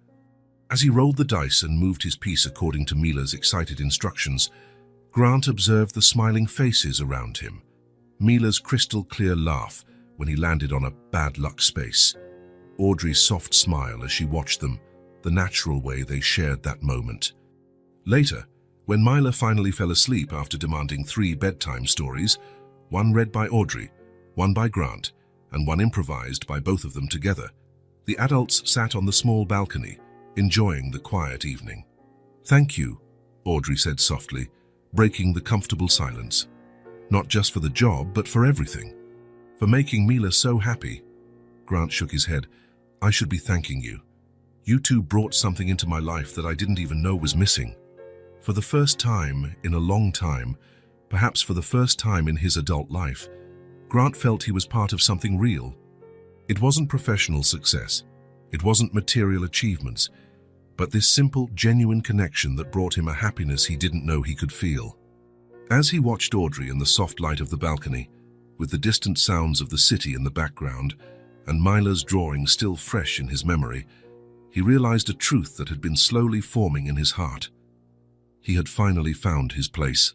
As he rolled the dice and moved his piece according to Myla's excited instructions, Grant observed the smiling faces around him. Myla's crystal-clear laugh when he landed on a bad luck space. Audrey's soft smile as she watched them, the natural way they shared that moment. Later, when Myla finally fell asleep after demanding 3 bedtime stories, one read by Audrey, one by Grant, and one improvised by both of them together, the adults sat on the small balcony, enjoying the quiet evening. "Thank you," Audrey said softly, breaking the comfortable silence. "Not just for the job, but for everything. For making Myla so happy." Grant shook his head. "I should be thanking you. You two brought something into my life that I didn't even know was missing." For the first time in a long time, perhaps for the first time in his adult life, Grant felt he was part of something real. It wasn't professional success. It wasn't material achievements, but this simple, genuine connection that brought him a happiness he didn't know he could feel. As he watched Audrey in the soft light of the balcony, with the distant sounds of the city in the background, and Myla's drawing still fresh in his memory, he realized a truth that had been slowly forming in his heart. He had finally found his place.